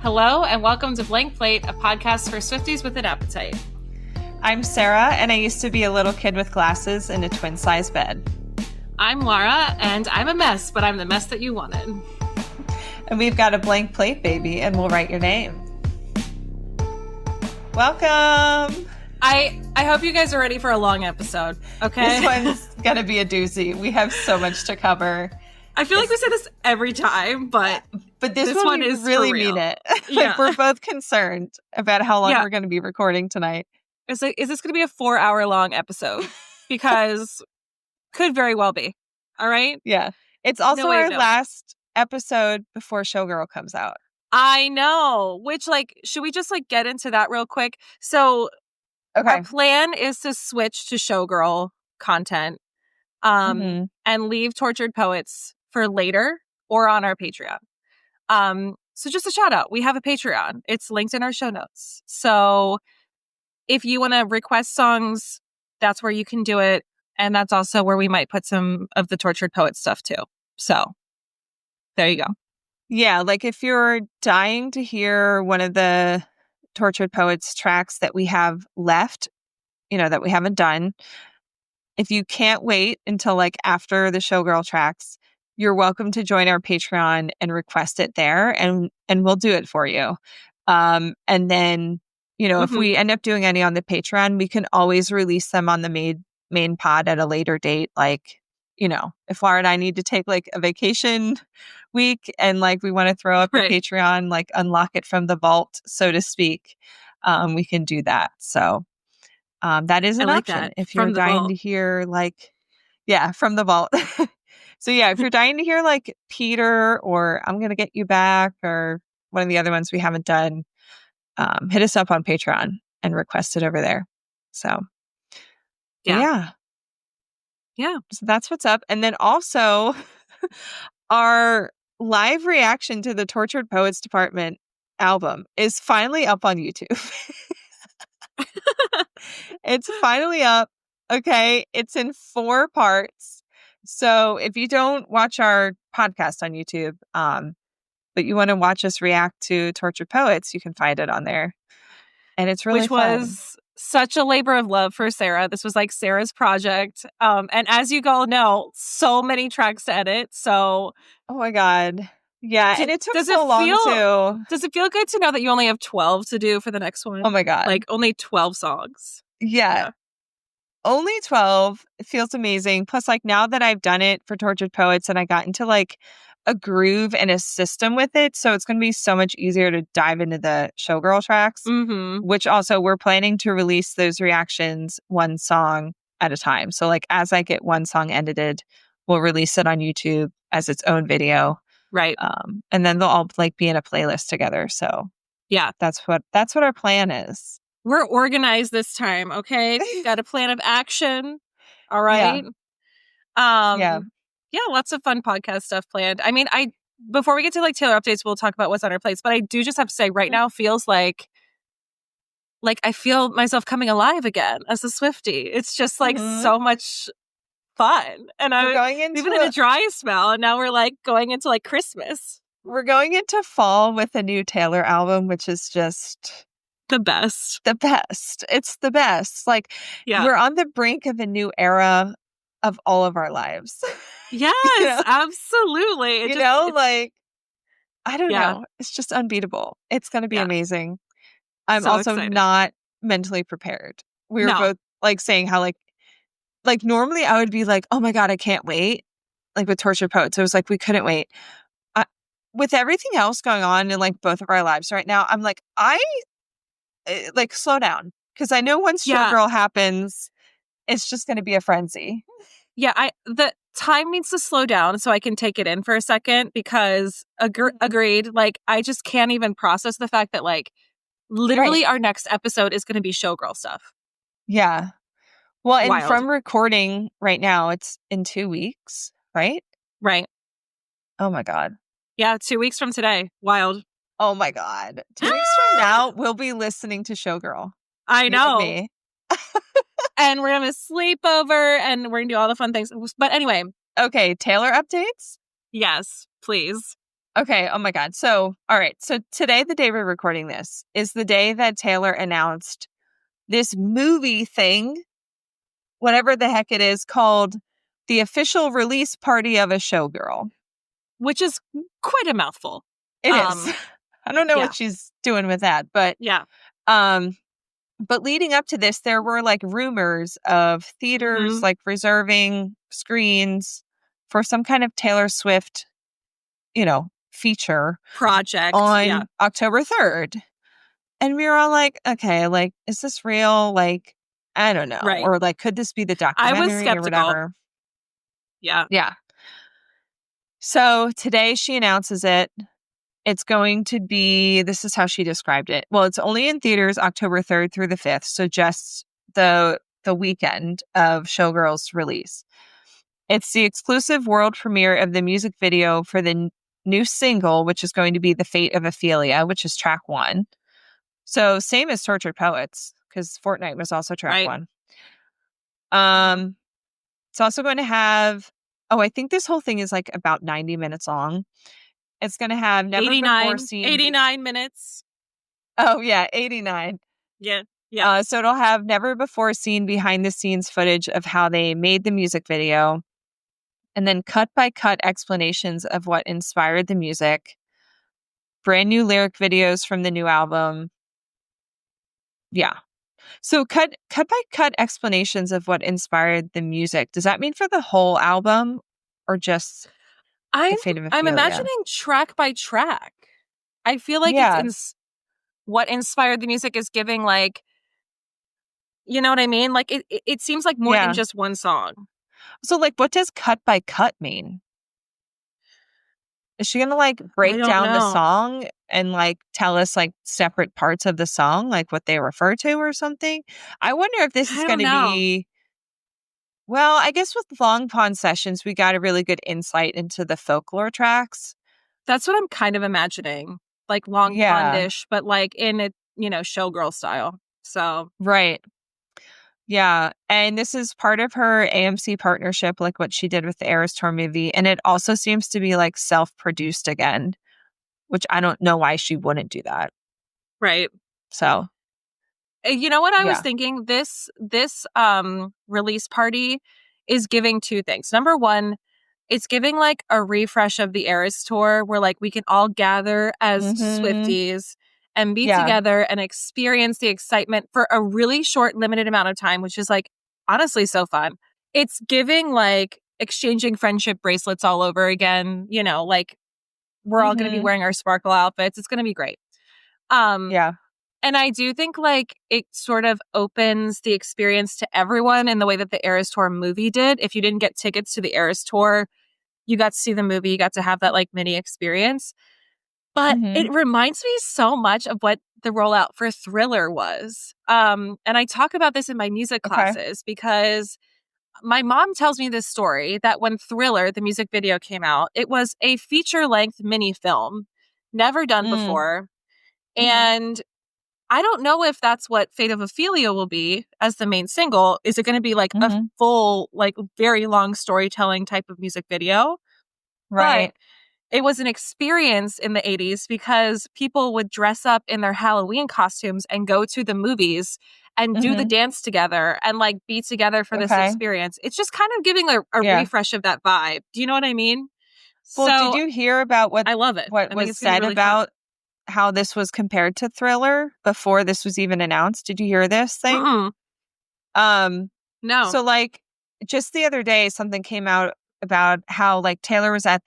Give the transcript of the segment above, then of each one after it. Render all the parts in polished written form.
Hello, and welcome to Blank Plate, a podcast for Swifties with an appetite. I'm Sarah, and I used to be a little kid with glasses in a twin-size bed. I'm Laura, and I'm a mess, but I'm the mess that you wanted. And we've got a blank plate, baby, and we'll write your name. Welcome! I hope you guys are ready for a long episode, okay? This one's gonna be a doozy. We have so much to cover. I feel like we say this every time, but this one is really mean it. Yeah. We're both concerned about how long we're going to be recording tonight. Is this going to be a 4-hour long episode? Because could very well be. All right? Yeah. It's also our last episode before Showgirl comes out. I know. Which, should we just, get into that real quick? So, our plan is to switch to Showgirl content and leave Tortured Poets for later or on our Patreon. So just a shout out. We have a Patreon. It's linked in our show notes. So if you want to request songs, that's where you can do it. And that's also where we might put some of the Tortured Poets stuff too. So there you go. Yeah. If you're dying to hear one of the Tortured Poets tracks that we have left, that we haven't done, if you can't wait until after the Showgirl tracks, you're welcome to join our Patreon and request it there, and we'll do it for you. And then, if we end up doing any on the Patreon, we can always release them on the main pod at a later date. If Laura and I need to take a vacation week and we want to throw up the Patreon, unlock it from the vault, so to speak, we can do that. So that is an option that. If you're dying to hear from the vault. So if you're dying to hear Peter or I'm Gonna Get You Back or one of the other ones we haven't done, hit us up on Patreon and request it over there. So yeah. So that's what's up. And then also our live reaction to the Tortured Poets Department album is finally up on YouTube. It's finally up. Okay. It's in 4 parts. So if you don't watch our podcast on YouTube, but you want to watch us react to Tortured Poets, you can find it on there. And it's really fun. Which was such a labor of love for Sarah. This was Sarah's project. And as you all know, so many tracks to edit. So oh my God. Yeah. And it took so long too. Does it feel good to know that you only have 12 to do for the next one? Oh my God. Only 12 songs. Yeah. Only 12. It feels amazing. Plus, now that I've done it for Tortured Poets and I got into a groove and a system with it, so it's going to be so much easier to dive into the Showgirl tracks, which also we're planning to release those reactions one song at a time. So as I get one song edited, we'll release it on YouTube as its own video. Right. And then they'll all be in a playlist together. So yeah, that's what our plan is. We're organized this time, okay? Got a plan of action. All right. Yeah, lots of fun podcast stuff planned. I mean, before we get to Taylor updates, we'll talk about what's on our plates. But I do just have to say, right now feels like I feel myself coming alive again as a Swiftie. It's just so much fun. And I'm going into even in a dry spell, and now we're going into Christmas. We're going into fall with a new Taylor album, which is just the best. It's the best. We're on the brink of a new era of all of our lives. Yes, absolutely. I don't know. It's just unbeatable. It's going to be amazing. I'm so also excited. Not mentally prepared. We were both saying how normally I would be oh my God, I can't wait. With Tortured Poets, it was we couldn't wait. With everything else going on in both of our lives right now, I'm slow down, because I know once Showgirl happens, it's just going to be a frenzy. Yeah, the time needs to slow down so I can take it in for a second, because agreed. I just can't even process the fact that literally our next episode is going to be Showgirl stuff. Yeah. Well, and from recording right now, it's in 2 weeks, right? Right. Oh my God. Yeah, 2 weeks from today. Wild. Oh my God. 2 weeks from now, we'll be listening to Showgirl. I know. And we're going to have a sleepover and we're going to do all the fun things. But anyway. Okay, Taylor updates? Yes, please. Okay. Oh my God. So, all right. So today, the day we're recording this, is the day that Taylor announced this movie thing, whatever the heck it is, called the official release party of a Showgirl. Which is quite a mouthful. It is. I don't know yeah. what she's doing with that, but Yeah. but leading up to this, there were like rumors of theaters like reserving screens for some kind of Taylor Swift, feature Project. Yeah. on October 3rd. And we were all like, okay, like, is this real? Like, I don't know. Right. Or like, could this be the I was documentary or skeptical. whatever? Yeah. Yeah. So today she announces it. It's going to be, this is how she described it. Well, it's only in theaters October 3rd through the 5th. So just the weekend of Showgirl's release. It's the exclusive world premiere of the music video for the new single, which is going to be The Fate of Ophelia, which is track 1. So same as Tortured Poets, because Fortnite was also track 1. It's also going to have, I think this whole thing is like about 90 minutes long. It's going to have never before seen 89 minutes. Oh yeah, 89. Yeah. Yeah. So it'll have never before seen behind the scenes footage of how they made the music video, and then cut by cut explanations of what inspired the music, brand new lyric videos from the new album. Yeah. So cut by cut explanations of what inspired the music. Does that mean for the whole album or just The Fate of I'm Ophelia? imagining track by track. I feel like it's what inspired the music is giving, like, you know what I mean? Like it seems like more than just one song. So like, what does cut by cut mean? Is she gonna like break down the song and like tell us like separate parts of the song, like what they refer to or something? I wonder if this is gonna be. Well, I guess with Long Pond Sessions, we got a really good insight into the folklore tracks. That's what I'm kind of imagining. Like Long Pondish, but like in a, Showgirl style. So right. Yeah. And this is part of her AMC partnership, like what she did with the Eras Tour movie. And it also seems to be like self-produced again, which I don't know why she wouldn't do that. Right. So you know what I was thinking? This release party is giving two things. Number one, it's giving like a refresh of the Eras Tour where like we can all gather as Swifties and be together and experience the excitement for a really short, limited amount of time, which is like honestly so fun. It's giving like exchanging friendship bracelets all over again. Like we're all going to be wearing our sparkle outfits. It's going to be great. And I do think like it sort of opens the experience to everyone in the way that the Eras Tour movie did. If you didn't get tickets to the Eras Tour, you got to see the movie, you got to have that like mini experience. But it reminds me so much of what the rollout for Thriller was. And I talk about this in my music classes because my mom tells me this story that when Thriller, the music video, came out, it was a feature-length mini film, never done before. And I don't know if that's what Fate of Ophelia will be as the main single. Is it going to be like a full, like very long storytelling type of music video? Right. But it was an experience in the 80s because people would dress up in their Halloween costumes and go to the movies and do the dance together and like be together for this experience. It's just kind of giving a refresh of that vibe. Do you know what I mean? Well, did you hear about what I love it. What was said really about how this was compared to Thriller before this was even announced? Did you hear this thing? No. So like just the other day, something came out about how like Taylor was at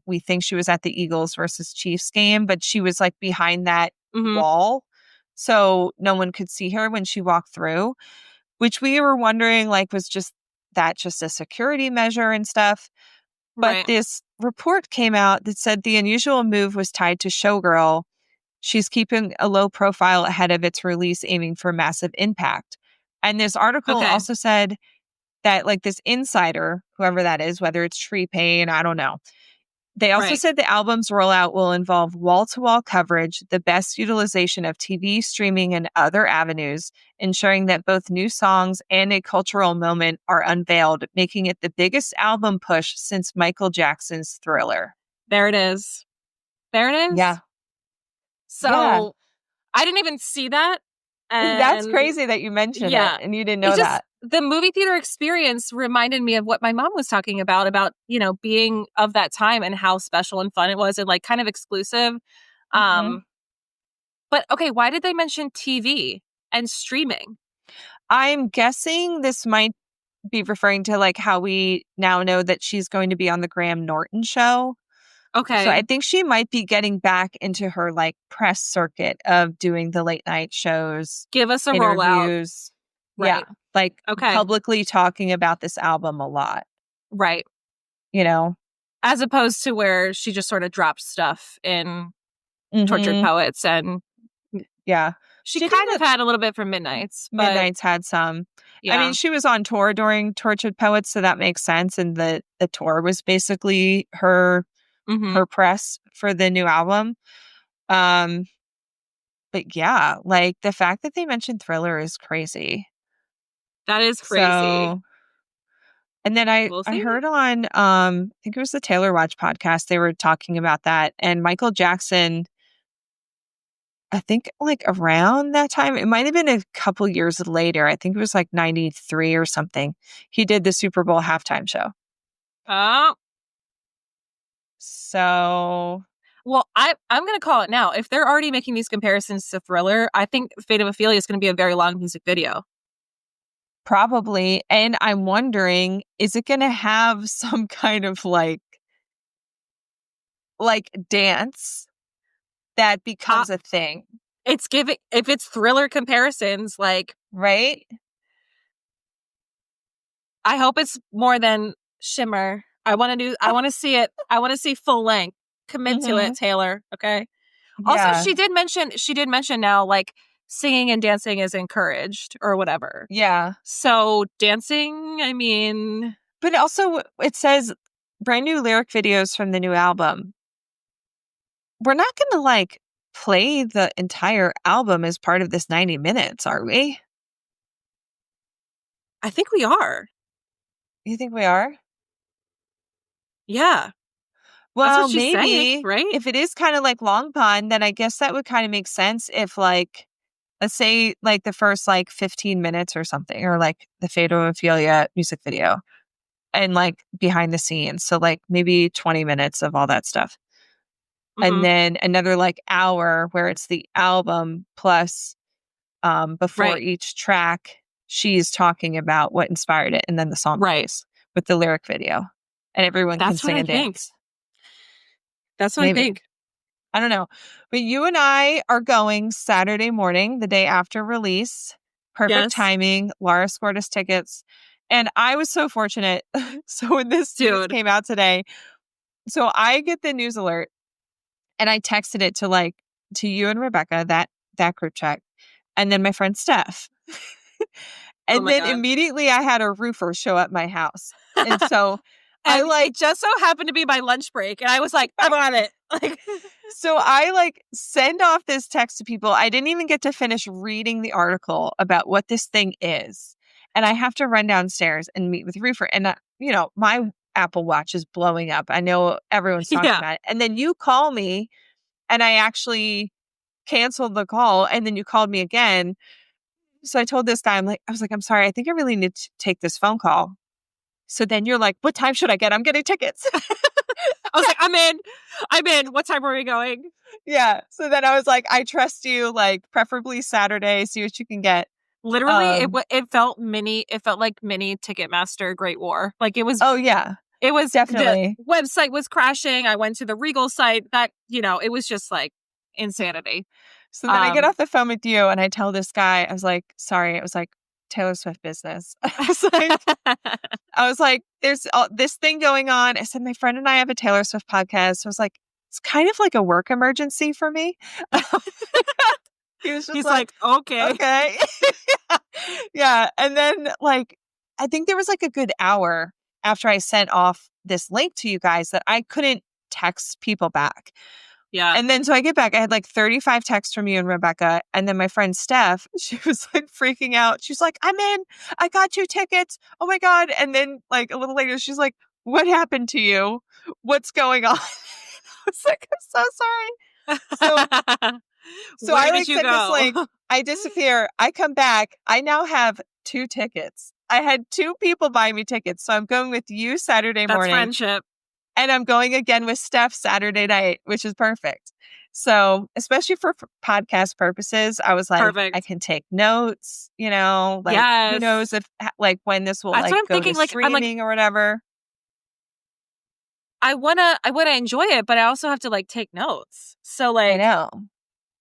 we think she was at the Eagles versus Chiefs game, but she was like behind that wall. So no one could see her when she walked through, which we were wondering like, was just a security measure and stuff. But this report came out that said the unusual move was tied to Showgirl. She's keeping a low profile ahead of its release, aiming for massive impact. And this article also said that like this insider, whoever that is, whether it's Tree Payne, I don't know. They also said the album's rollout will involve wall-to-wall coverage, the best utilization of TV, streaming, and other avenues, ensuring that both new songs and a cultural moment are unveiled, making it the biggest album push since Michael Jackson's Thriller. There it is. There it is. Yeah. So I didn't even see that. And that's crazy that you mentioned it and you didn't know that. The movie theater experience reminded me of what my mom was talking about, being of that time and how special and fun it was and like kind of exclusive. But okay, why did they mention TV and streaming? I'm guessing this might be referring to like how we now know that she's going to be on the Graham Norton show. Okay. So I think she might be getting back into her like press circuit of doing the late night shows. Give us a interviews. Rollout. Right. Yeah. Like publicly talking about this album a lot. Right. As opposed to where she just sort of drops stuff in Tortured Poets and She kind of had a little bit from Midnights. But Midnights had some. Yeah. I mean, she was on tour during Tortured Poets, so that makes sense. And the tour was basically her press for the new album. But yeah, like the fact that they mentioned Thriller is crazy. That is crazy. So, and then I heard on I think it was the Taylor Watch podcast, they were talking about that. And Michael Jackson, I think like around that time, it might have been a couple years later. I think it was like 93 or something. He did the Super Bowl halftime show. Oh. So. Well, I'm going to call it now. If they're already making these comparisons to Thriller, I think Fate of Ophelia is going to be a very long music video. Probably. And I'm wondering, is it going to have some kind of like dance that becomes a thing? It's giving, if it's Thriller comparisons, like. Right? I hope it's more than Shimmer. I want to see it. I want to see full length. Commit to it, Taylor. Okay. Yeah. Also, she did mention now, like, singing and dancing is encouraged or whatever. Yeah. So dancing, I mean. But also it says brand new lyric videos from the new album. We're not going to like play the entire album as part of this 90 minutes, are we? I think we are. You think we are? Yeah. Well, maybe, saying, right? If it is kind of like Long Pond, then I guess that would kind of make sense if like, let's say like the first like 15 minutes or something, or like the Fate of Ophelia music video and like behind the scenes. So like maybe 20 minutes of all that stuff. And then another like hour where it's the album plus before each track, she's talking about what inspired it. And then the song plays with the lyric video and everyone can sing and dance. That's what I think. I don't know. But you and I are going Saturday morning, the day after release. Perfect timing. Laura scored us tickets. And I was so fortunate. So when this news came out today, so I get the news alert and I texted it to you and Rebecca, that group chat. And then my friend Steph. And then immediately I had a roofer show up my house. And so it just so happened to be my lunch break. And I was like, I'm on it. So I send off this text to people. I didn't even get to finish reading the article about what this thing is. And I have to run downstairs and meet with Roofer. And, my Apple Watch is blowing up. I know everyone's talking about it. And then you call me and I actually canceled the call. And then you called me again. So I told this guy, I'm sorry, I think I really need to take this phone call. So then you're like, what time should I get? I'm getting tickets. I was like, I'm in. What time are we going? Yeah. So then I was like, I trust you, preferably Saturday, see what you can get. Literally, it felt like mini Ticketmaster Great War. Like it was. Oh, yeah. It was definitely. The website was crashing. I went to the Regal site. That, it was just like insanity. So then I get off the phone with you and I tell this guy, I was like, sorry. I was like, Taylor Swift business. I was like, there's this thing going on. I said, my friend and I have a Taylor Swift podcast. I was like, it's kind of like a work emergency for me. He's like, okay. Yeah. And then I think there was a good hour after I sent off this link to you guys that I couldn't text people back. Yeah. And then so I get back, I had 35 texts from you and Rebecca. And then my friend Steph, she was freaking out. She's like, I'm in. I got 2 tickets. Oh my God. And then a little later, she's like, what happened to you? What's going on? was like, I'm so sorry. So Where I did you sent this go? link. I disappear. I come back. I now have 2 tickets. I had 2 people buy me tickets. So I'm going with you Saturday That's morning. friendship. And I'm going again with Steph Saturday night, which is perfect. So especially for podcast purposes, I was like, Perfect. I can take notes, who knows if when this will That's what I'm go thinking, to streaming or whatever. I wanna enjoy it, but I also have to take notes. So I know.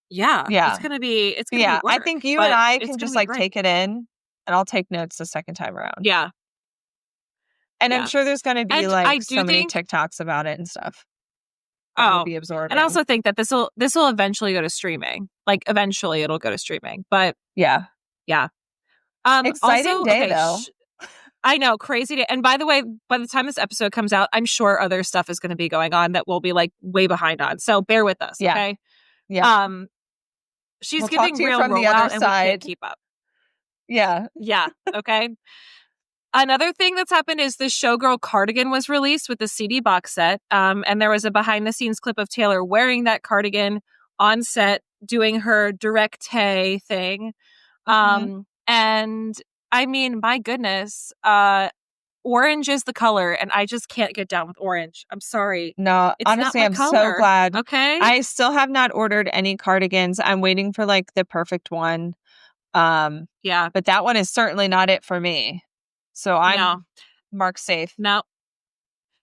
yeah, Yeah. it's gonna be Yeah. work, I think you and I can just great. take it in, and I'll take notes the second time around. Yeah. And yeah. I'm sure there's going to be And I do so many think TikToks about it and stuff that we'll be absorbing. And I also think that this will eventually go to streaming. Eventually it'll go to streaming. But yeah. Exciting also, day though. I know, crazy day. And by the way, by the time this episode comes out, I'm sure other stuff is going to be going on that we'll be way behind on. So bear with us, okay? Yeah. She's we'll giving real rollout and we can't keep up. Yeah. Yeah. Okay. Another thing that's happened is the Showgirl cardigan was released with the CD box set. And there was a behind the scenes clip of Taylor wearing that cardigan on set, doing her directe thing. And I mean, my goodness, orange is the color, and I just can't get down with orange. I'm sorry. No, it's honestly, not my I'm color, so glad. Okay. I still have not ordered any cardigans. I'm waiting for the perfect one. Yeah. But that one is certainly not it for me. So I'm marked safe. No.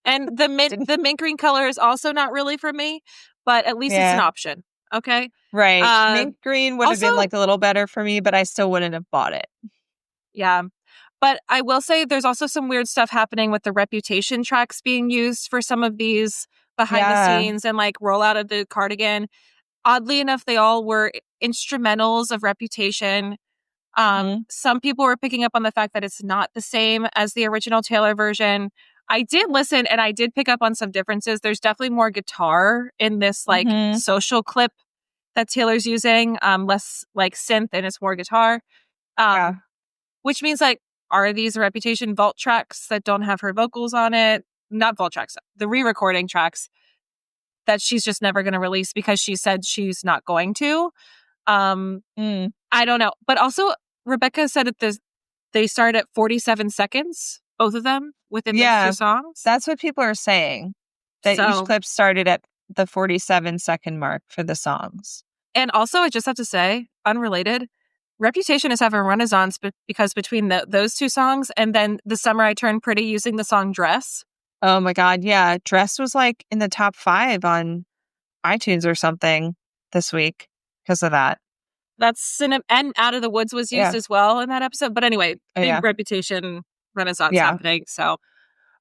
And the mint green color is also not really for me, but at least it's an option. Okay. Right. Mint green would have been a little better for me, but I still wouldn't have bought it. Yeah. But I will say there's also some weird stuff happening with the Reputation tracks being used for some of these behind the scenes and rollout of the cardigan. Oddly enough, they all were instrumentals of Reputation. Some people were picking up on the fact that it's not the same as the original Taylor version. I did listen and I did pick up on some differences. There's definitely more guitar in this social clip that Taylor's using, less synth and it's more guitar. Which means are these Reputation vault tracks that don't have her vocals on it? Not vault tracks, the re-recording tracks that she's just never going to release because she said she's not going to. I don't know. But also, Rebecca said that they start at 47 seconds, both of them, within those 2 songs. That's what people are saying. That each clip started at the 47-second mark for the songs. And also, I just have to say, unrelated, Reputation is having a renaissance because between those 2 songs and then The Summer I Turned Pretty using the song Dress. Oh my God, yeah. Dress was in the top 5 on iTunes or something this week because of that. That's and Out of the Woods was used as well in that episode. But anyway, big Reputation renaissance happening. So,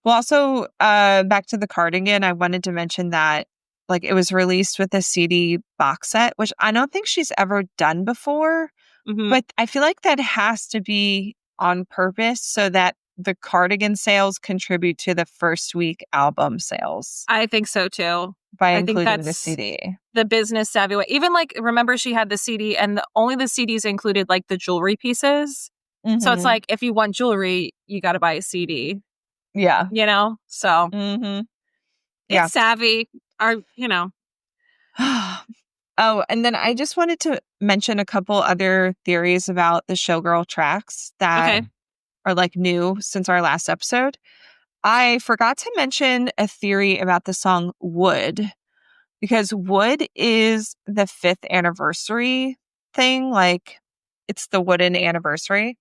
well, also back to the cardigan, I wanted to mention that it was released with a CD box set, which I don't think she's ever done before. But I feel like that has to be on purpose so that the cardigan sales contribute to the first week album sales. I think so too. By including the CD. The business savvy way. Even remember she had the CD and only the CDs included the jewelry pieces. So it's if you want jewelry, you got to buy a CD. Yeah. So it's savvy. Oh, and then I just wanted to mention a couple other theories about the Showgirl tracks that are new since our last episode. I forgot to mention a theory about the song Wood, because Wood is the 5th anniversary thing. It's the wooden anniversary.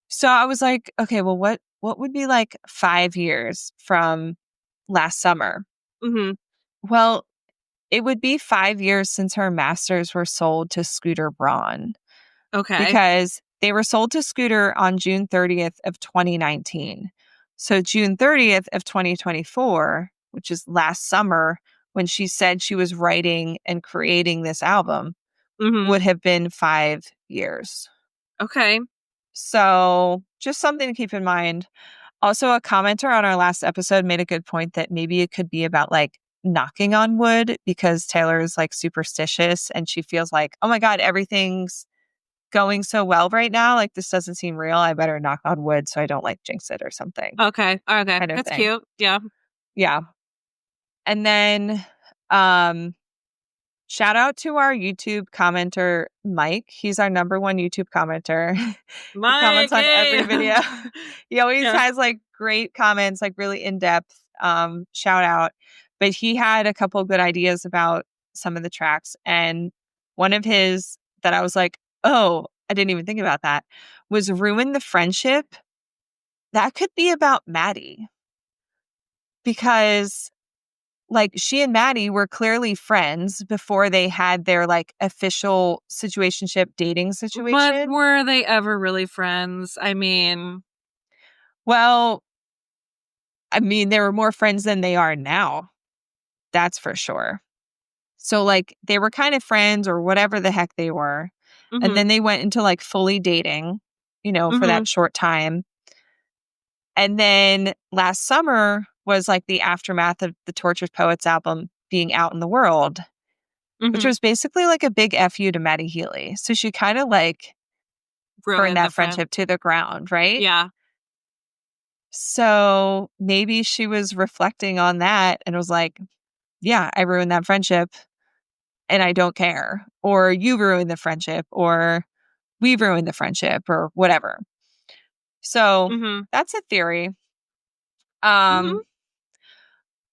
So I was like, okay, well, what would be 5 years from last summer? Well, it would be 5 years since her masters were sold to Scooter Braun. Okay. Because they were sold to Scooter on June 30th of 2019. So June 30th of 2024, which is last summer, when she said she was writing and creating this album, would have been 5 years. Okay. So just something to keep in mind. Also, a commenter on our last episode made a good point that maybe it could be about knocking on wood because Taylor is superstitious and she feels oh my God, everything's going so well right now. This doesn't seem real. I better knock on wood so I don't jinx it or something. Okay. That's cute. Yeah. Yeah. And then Shout out to our YouTube commenter, Mike. He's our number one YouTube commenter. He comments on every video. He always has like great comments, like really in-depth shout out. But he had a couple good ideas about some of the tracks. And one of his that I was like, oh, I didn't even think about that, was Ruin the Friendship. That could be about Maddie. Because like she and Maddie were clearly friends before they had their like official situationship dating situation. But were they ever really friends? I mean, they were more friends than they are now. That's for sure. So like they were kind of friends or whatever the heck they were. Mm-hmm. And then they went into like fully dating, for that short time. And then last summer was like the aftermath of the Tortured Poets album being out in the world, which was basically like a big F you to Maddie Healy. So she kind of like burned that friendship to the ground, right? Yeah. So maybe she was reflecting on that and was like, yeah, I ruined that friendship and I don't care. Or you ruined the friendship, or we ruined the friendship, or whatever. So that's a theory. I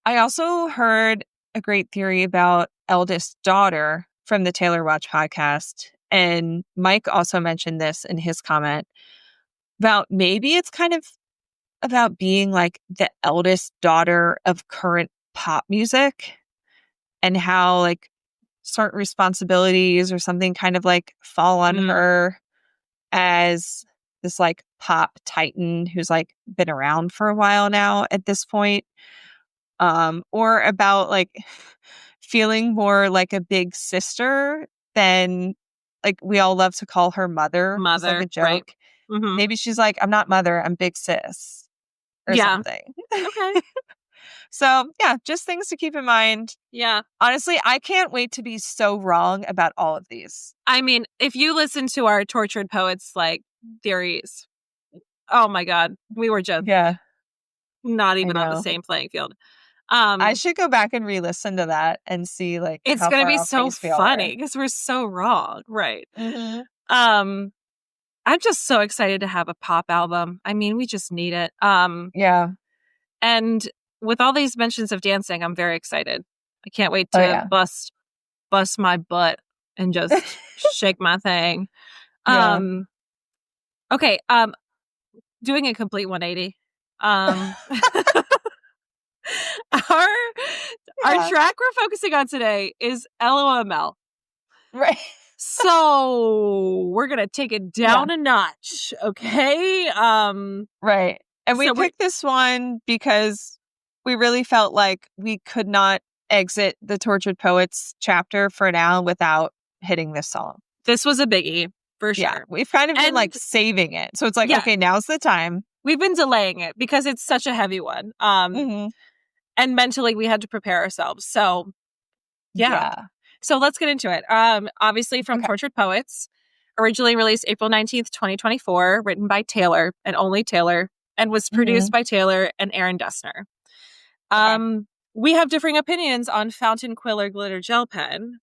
also heard a great theory about eldest daughter from the Taylor Watch podcast. And Mike also mentioned this in his comment about maybe it's kind of about being like the eldest daughter of current pop music and how like certain responsibilities or something kind of like fall on her as this like pop titan who's like been around for a while now at this point. Or about like feeling more like a big sister than like we all love to call her mother. It's like a joke. Right. Maybe she's like, I'm not mother, I'm big sis or something. Okay. So yeah, just things to keep in mind. Yeah. Honestly, I can't wait to be so wrong about all of these. I mean, if you listen to our Tortured Poets like theories, oh my God, we were just not even on the same playing field. I should go back and re-listen to that and see like it's how gonna far be off so funny because we're so wrong, right? I'm just so excited to have a pop album. I mean, we just need it. And with all these mentions of dancing, I'm very excited. I can't wait to bust my butt and just shake my thing. Okay. Doing a complete 180. Our track we're focusing on today is loml. Right. So we're gonna take it down a notch, okay? Right. And we picked this one because we really felt like we could not exit the Tortured Poets chapter for now without hitting this song. This was a biggie, for sure. Yeah, we've kind of been like saving it. So it's like, okay, now's the time. We've been delaying it because it's such a heavy one. And mentally we had to prepare ourselves. So yeah. So let's get into it. Obviously from Tortured Poets, originally released April 19th, 2024, written by Taylor and only Taylor, and was produced by Taylor and Aaron Dessner. We have differing opinions on Fountain Quill or Glitter Gel Pen.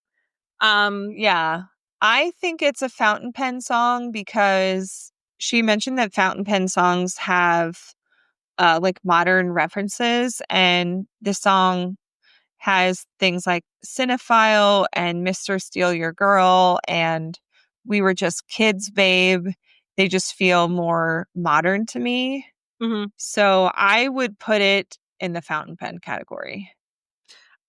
I think it's a fountain pen song because she mentioned that fountain pen songs have like modern references, and this song has things like Cinephile and Mr. Steal Your Girl and We Were Just Kids, Babe. They just feel more modern to me. So I would put it in the fountain pen category.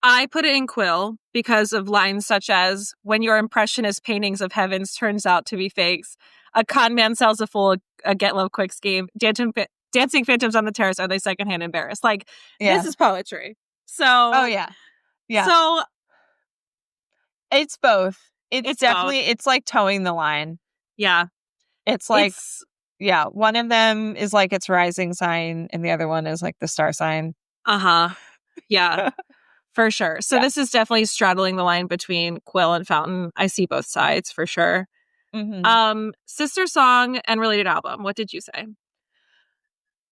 I put it in Quill because of lines such as, when your impressionist paintings of heavens turns out to be fakes, a con man sells a fool a get love quick scheme, dancing phantoms on the terrace, are they secondhand embarrassed? Like, this is poetry. So so it's both. It's definitely both. It's like towing the line. It's like one of them is like its rising sign and the other one is like the star sign. For sure. So this is definitely straddling the line between Quill and Fountain. I see both sides for sure. Sister song and related album. What did you say?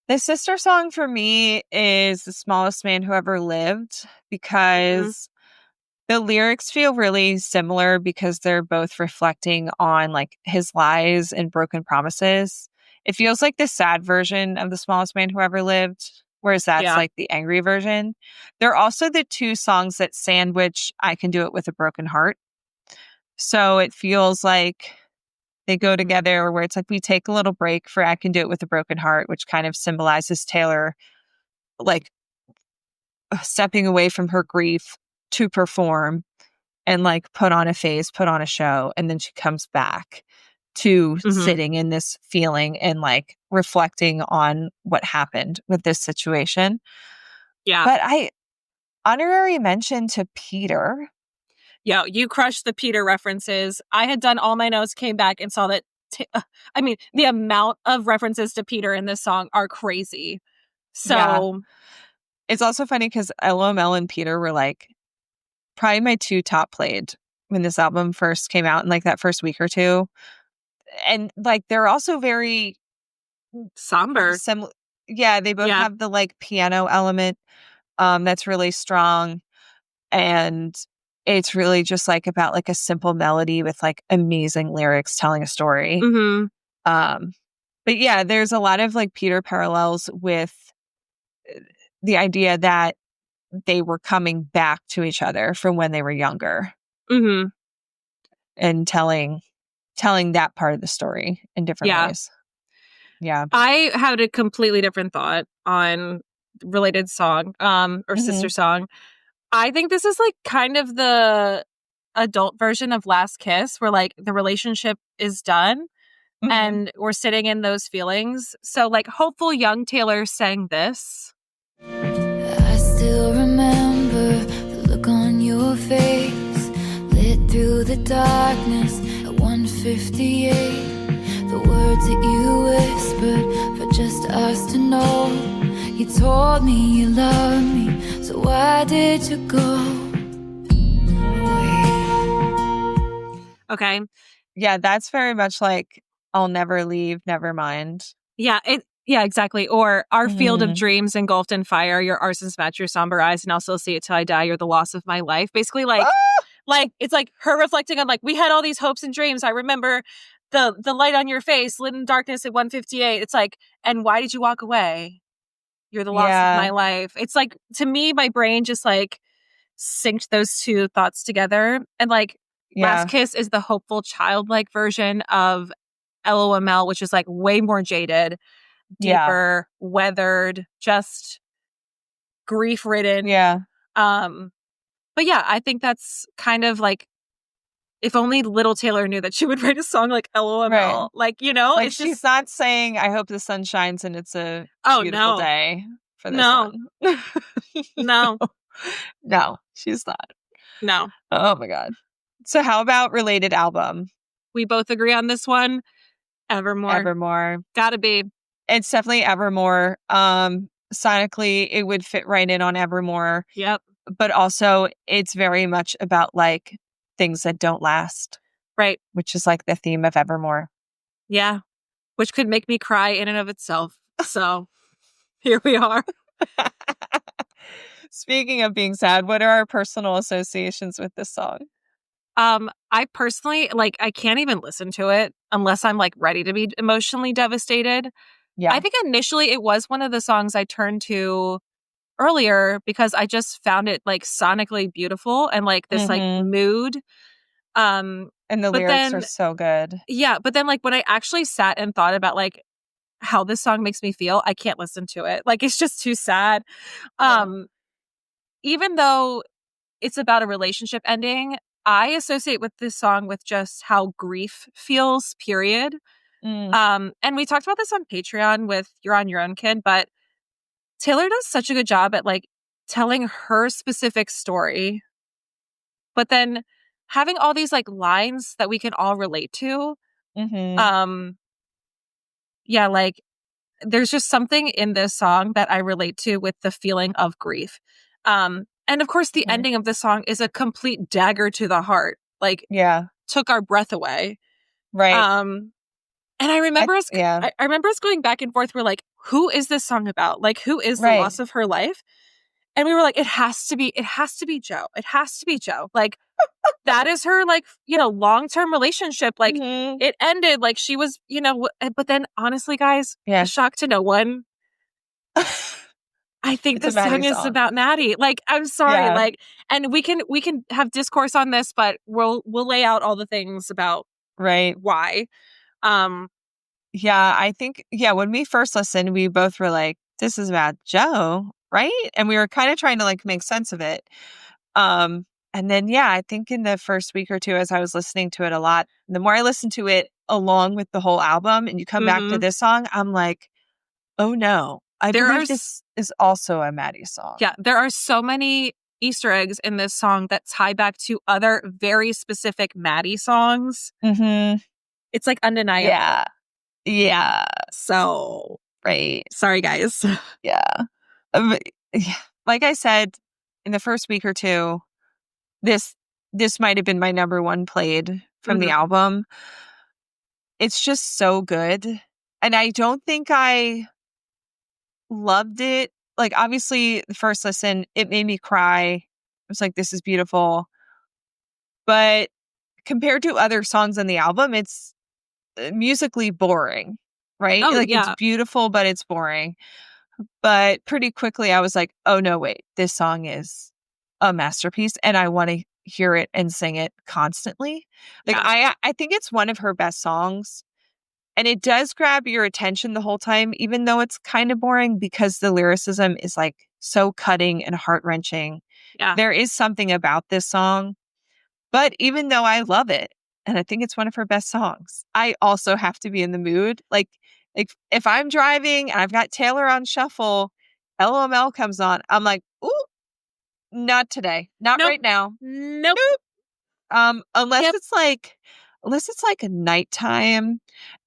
The sister song for me is The Smallest Man Who Ever Lived because The lyrics feel really similar because they're both reflecting on like his lies and broken promises. It feels like the sad version of The Smallest Man Who Ever Lived, whereas that's like the angry version. They're also the two songs that sandwich I Can Do It With a Broken Heart. So it feels like they go together, where it's like we take a little break for I Can Do It With a Broken Heart, which kind of symbolizes Taylor like stepping away from her grief to perform and like put on a face, put on a show. And then she comes back to sitting in this feeling and like reflecting on what happened with this situation. Yeah. But honorary mention to Peter. Yeah, you crushed the Peter references. I had done all my notes, came back and saw that. I mean, the amount of references to Peter in this song are crazy. So yeah. It's also funny because loml and Peter were like probably my two top played when this album first came out in like that first week or two. And like they're also very somber. Yeah, they both have the like piano element that's really strong. And it's really just like about like a simple melody with like amazing lyrics telling a story. But yeah, there's a lot of like Peter parallels with the idea that they were coming back to each other from when they were younger. And telling that part of the story in different ways. Yeah. I had a completely different thought on related song or sister song. I think this is like kind of the adult version of Last Kiss, where like the relationship is done and we're sitting in those feelings. So like hopeful young Taylor sang this. I still remember the look on your face, lit through the darkness at 1:58. The words that you whispered for just us to know. You told me you loved me, so why did you go away? Okay. Yeah, that's very much like I'll never leave, never mind. Yeah, exactly. Or our field of dreams engulfed in fire, your arsons match your somber eyes, and I'll still see it till I die, you're the loss of my life. Basically, like it's like her reflecting on like, we had all these hopes and dreams. I remember the light on your face, lit in darkness at 1:58. It's like, and why did you walk away? You're the loss of my life. It's like, to me, my brain just like synced those two thoughts together. And like Last Kiss is the hopeful childlike version of LOML, which is like way more jaded, deeper, weathered, just grief ridden. But yeah, I think that's kind of like, if only little Taylor knew that she would write a song like LOML. Right. Like, you know, like it's she's just not saying I hope the sun shines and it's a beautiful day for this one. No, she's not. No. Oh my God. So how about related album? We both agree on this one. Evermore. Gotta be. It's definitely Evermore. Sonically, it would fit right in on Evermore. Yep. But also, it's very much about like things that don't last. Right. Which is like the theme of Evermore. Yeah. Which could make me cry in and of itself. So here we are. Speaking of being sad, what are our personal associations with this song? I personally, like, I can't even listen to it unless I'm like ready to be emotionally devastated. Yeah. I think initially it was one of the songs I turned to earlier because I just found it like sonically beautiful and like this like mood. And the lyrics are so good. Yeah. But then like when I actually sat and thought about like how this song makes me feel, I can't listen to it. Like it's just too sad. Even though it's about a relationship ending, I associate with this song with just how grief feels, period. And we talked about this on Patreon with You're on Your Own, Kid, but Taylor does such a good job at like telling her specific story, but then having all these like lines that we can all relate to. Yeah, like there's just something in this song that I relate to with the feeling of grief. And of course, the ending of the song is a complete dagger to the heart. Like, took our breath away. Right. And I remember I remember us going back and forth. We're like, who is this song about? Like, who is the loss of her life? And we were like, it has to be Joe. It has to be Joe. Like, that is her, like, long-term relationship. Like, it ended, like, she was, but then, honestly, guys, a shock to no one. I think the song is about Maddie. Like, I'm sorry. Like, and we can have discourse on this, but we'll lay out all the things about why. Yeah, I think, when we first listened, we both were like, this is about Joe, right? And we were kind of trying to like make sense of it. And then, I think in the first week or two, as I was listening to it a lot, the more I listened to it along with the whole album and you come back to this song, I'm like, oh no, I believe this is also a Maddie song. Yeah, there are so many Easter eggs in this song that tie back to other very specific Maddie songs. It's like undeniable. Yeah. So, right. Sorry, guys. Yeah. Like I said, in the first week or two, this might have been my number one played from the album. It's just so good. And I don't think I loved it. Like, obviously, the first listen, it made me cry. I was like, this is beautiful. But compared to other songs on the album, it's musically boring, right? It's beautiful, but it's boring. But pretty quickly, I was like, oh, no, wait, this song is a masterpiece. And I want to hear it and sing it constantly. Like, I think it's one of her best songs. And it does grab your attention the whole time, even though it's kind of boring because the lyricism is like so cutting and heart-wrenching. Yeah. There is something about this song. But even though I love it, and I think it's one of her best songs, I also have to be in the mood. Like if I'm driving and I've got Taylor on shuffle, LOML comes on, I'm like, ooh, not today. Not right now. Nope. Unless it's like a nighttime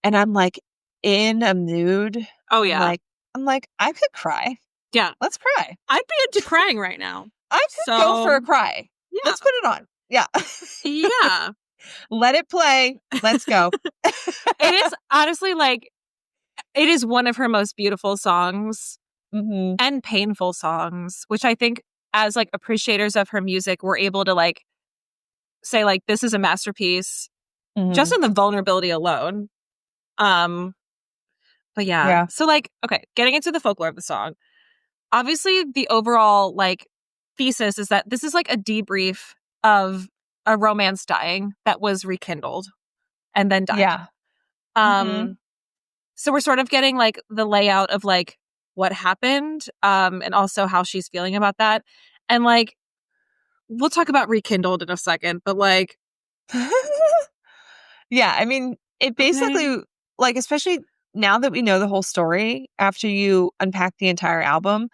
and I'm like in a mood. Oh yeah. I'm like, I could cry. Yeah. Let's cry. I'd be into crying right now. I could go for a cry. Yeah. Let's put it on. Yeah. Yeah. Let it play. Let's go. It is honestly like, it is one of her most beautiful songs and painful songs, which I think as like appreciators of her music, we're able to like say like, this is a masterpiece just in the vulnerability alone. But yeah. So like, okay, getting into the folklore of the song. Obviously the overall like thesis is that this is like a debrief of a romance dying that was rekindled and then died. Yeah. So we're sort of getting like the layout of like what happened and also how she's feeling about that. And like, we'll talk about rekindled in a second, but like. Yeah, I mean, it basically, like, especially now that we know the whole story, after you unpack the entire album,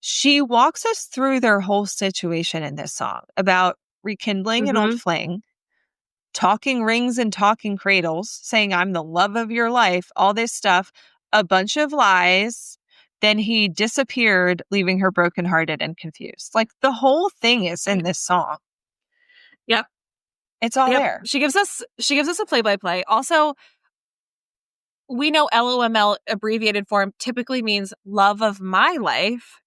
she walks us through their whole situation in this song about rekindling an old fling, talking rings and talking cradles, saying, I'm the love of your life, all this stuff, a bunch of lies. Then he disappeared, leaving her brokenhearted and confused. Like, the whole thing is in this song. Yep. It's all there. She gives us a play-by-play. Also, we know LOML abbreviated form typically means love of my life.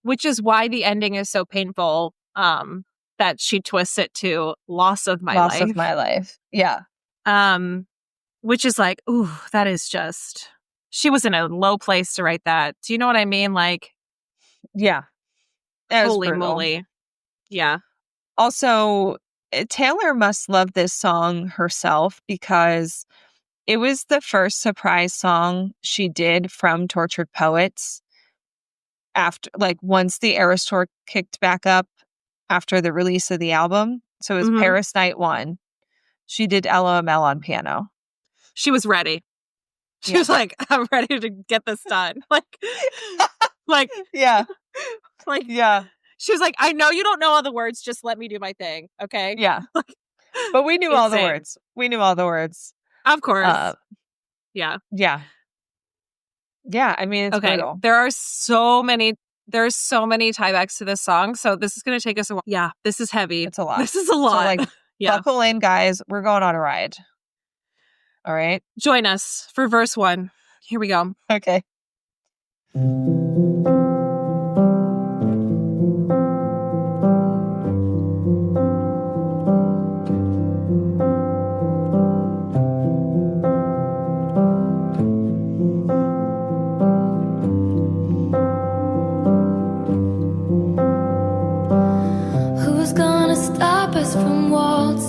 Which is why the ending is so painful. That she twists it to loss of my life. Loss of my life. Yeah. Which is like, ooh, that is just, she was in a low place to write that. Do you know what I mean? Like, yeah. Holy moly. Yeah. Also, Taylor must love this song herself because it was the first surprise song she did from Tortured Poets after, like, once the Eras Tour kicked back up after the release of the album. So it was Paris Night 1. She did LOML on piano. She was ready. She was like, I'm ready to get this done. Yeah. Yeah. She was like, I know you don't know all the words. Just let me do my thing. Okay. Yeah. But we knew all the words. We knew all the words. Of course. Yeah. Yeah. Yeah. I mean, it's brutal. There are so many tiebacks to this song. So this is going to take us a while. Yeah. This is heavy. It's a lot. This is a lot. So, like, buckle in, guys. We're going on a ride. All right. Join us for verse 1. Here we go. Okay.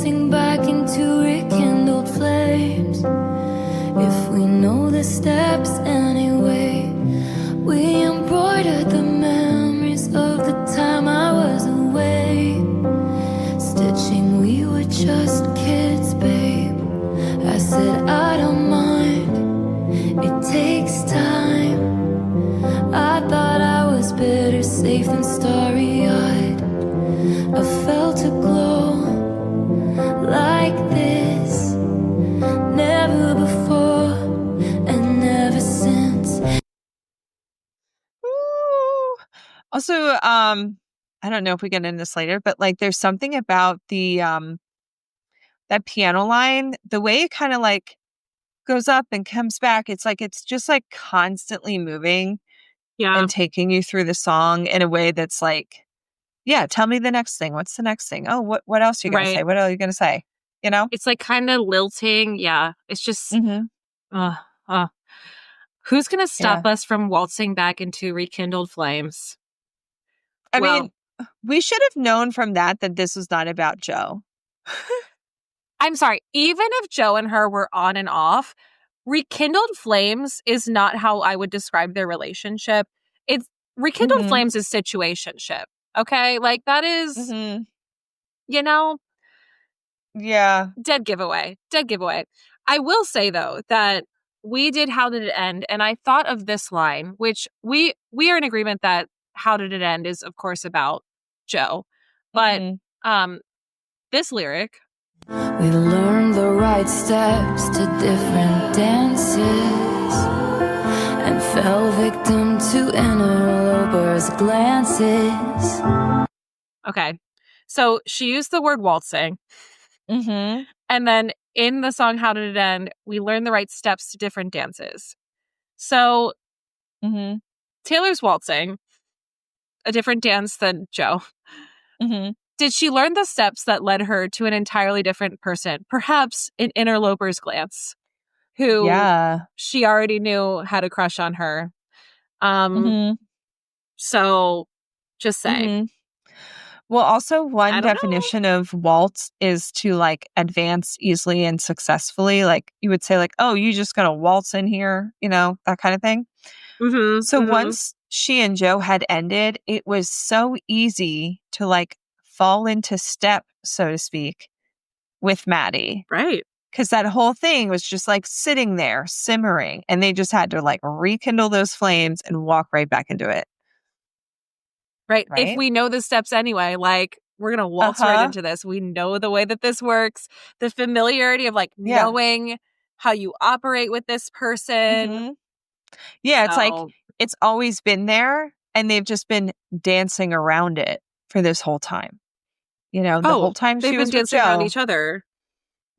waltzing back into rekindled flames. If we know the steps anyway, we embroidered the memories of the time I was away. Stitching, we were just kids, babe. I said I don't mind, it takes time. I thought I was better safe than starry-eyed. I felt a glow like this, never before and never since. Ooh. Also, I don't know if we get into this later, but like there's something about the that piano line, the way it kind of like goes up and comes back. It's like it's just like constantly moving and taking you through the song in a way that's like, yeah, tell me the next thing. What's the next thing? Oh, what else are you gonna say? What are you gonna say? You know? It's like kind of lilting. Yeah. It's just who's gonna stop us from waltzing back into rekindled flames? I mean, we should have known from that this was not about Joe. I'm sorry. Even if Joe and her were on and off, rekindled flames is not how I would describe their relationship. It's rekindled flames is situationship. Okay? Like that is, you know, dead giveaway. Dead giveaway. I will say though that we did How Did It End? And I thought of this line, which we are in agreement that How Did It End is of course about Joe. But this lyric, we learned the right steps to different dances and fell victim to interlopers' glances. Okay. So she used the word waltzing. And then in the song How Did It End? We learned the right steps to different dances. So Taylor's waltzing, a different dance than Joe. Did she learn the steps that led her to an entirely different person? Perhaps an interloper's glance, who she already knew had a crush on her. So, just saying. Well, also one definition of waltz is to like advance easily and successfully. Like you would say like, oh, you just gonna waltz in here, you know, that kind of thing. So once she and Joe had ended, it was so easy to like fall into step, so to speak, with Maddie. Right. Because that whole thing was just like sitting there, simmering, and they just had to like rekindle those flames and walk right back into it. Right. If we know the steps anyway, like we're going to waltz right into this. We know the way that this works. The familiarity of like knowing how you operate with this person. Yeah, it's like it's always been there and they've just been dancing around it for this whole time. You know, the whole time she was dancing with Joe. around each other.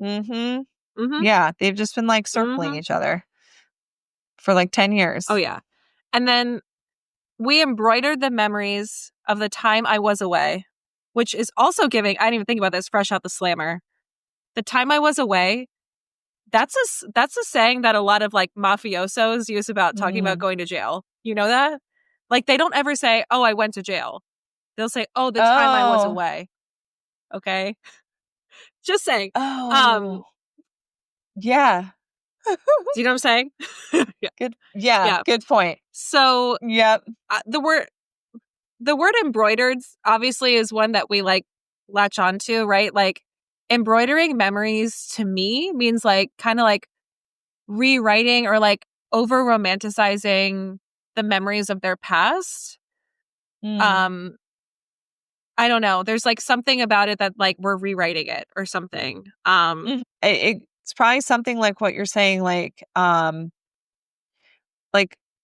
Yeah, they've just been like circling each other for like 10 years. Oh, yeah. And then we embroidered the memories of the time I was away, which is also giving, I didn't even think about this, fresh out the slammer. The time I was away, that's a saying that a lot of like mafiosos use about talking about going to jail. You know that? Like they don't ever say, oh, I went to jail. They'll say, oh, the time I was away. Okay? Just saying. Yeah. Do you know what I'm saying? Good. Yeah, good point. So, the word embroidered obviously is one that we like latch onto, right? Like embroidering memories to me means like kind of like rewriting or like over romanticizing the memories of their past. I don't know. There's like something about it that like we're rewriting it or something. It's probably something like what you're saying, like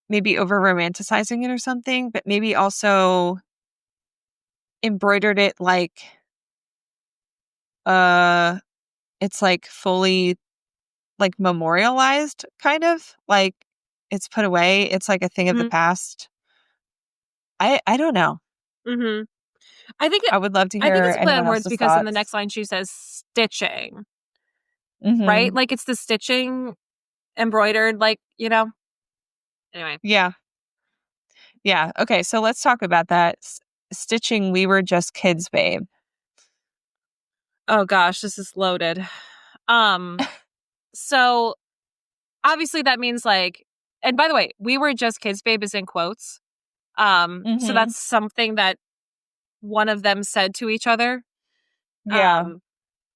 maybe over romanticizing it or something, but maybe also embroidered it like it's like fully like memorialized, kind of like it's put away. It's like a thing of the past. I don't know. I would love to hear. I think it's a play on words because thoughts. in the next line she says stitching, right? Like it's the stitching embroidered, like, you know. Anyway. Yeah. Okay. So let's talk about that. Stitching. We were just kids, babe. Oh gosh, this is loaded. So obviously that means like, and by the way, we were just kids, babe is in quotes. So that's something that one of them said to each other. Yeah.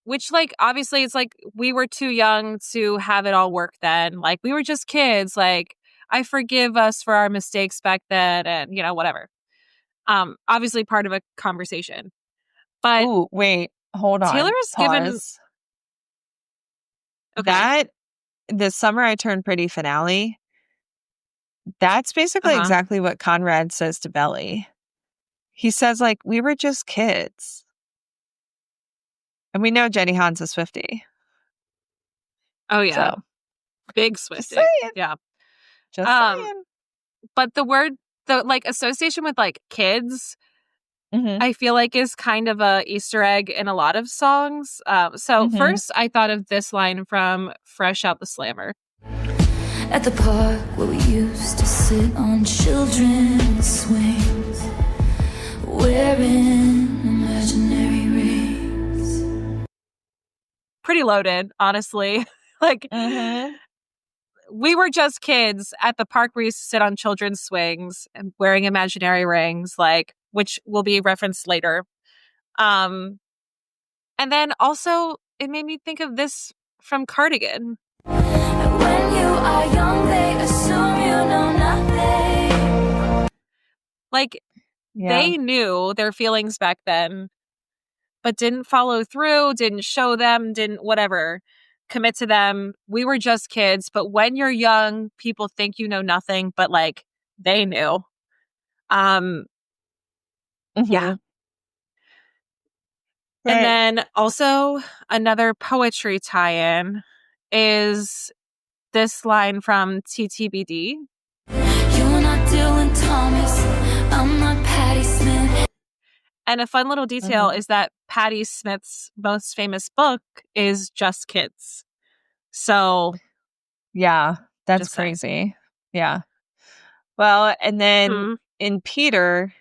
Which like, obviously it's like, we were too young to have it all work then. Like we were just kids. Like I forgive us for our mistakes back then and, you know, whatever. Obviously part of a conversation. But ooh, wait, hold on. Taylor's given... Okay. That, the Summer I Turned Pretty finale, that's basically exactly what Conrad says to Belly. He says, like, we were just kids. And we know Jenny Hahn's a Swiftie. Oh, yeah. So, big Swiftie. Just saying. Yeah. Just saying. But the word, the like association with like kids, I feel like is kind of a Easter egg in a lot of songs. So first I thought of this line from Fresh Out the Slammer. At the park where we used to sit on children's swings, wearing imaginary rings. Pretty loaded, honestly. Like, we were just kids at the park where we used to sit on children's swings and wearing imaginary rings, like, which will be referenced later. And then also it made me think of this from Cardigan. When you are young, they assume you know nothing. Like, they knew their feelings back then, but didn't follow through, didn't show them, didn't whatever, commit to them. We were just kids, but when you're young, people think you know nothing, but like, they knew. Yeah. Right. And then also another poetry tie-in is this line from TTBD. You're not Dylan Thomas, I'm not Patti Smith. And a fun little detail is that Patti Smith's most famous book is Just Kids. So yeah, that's crazy. Yeah. Well, and then in Peter,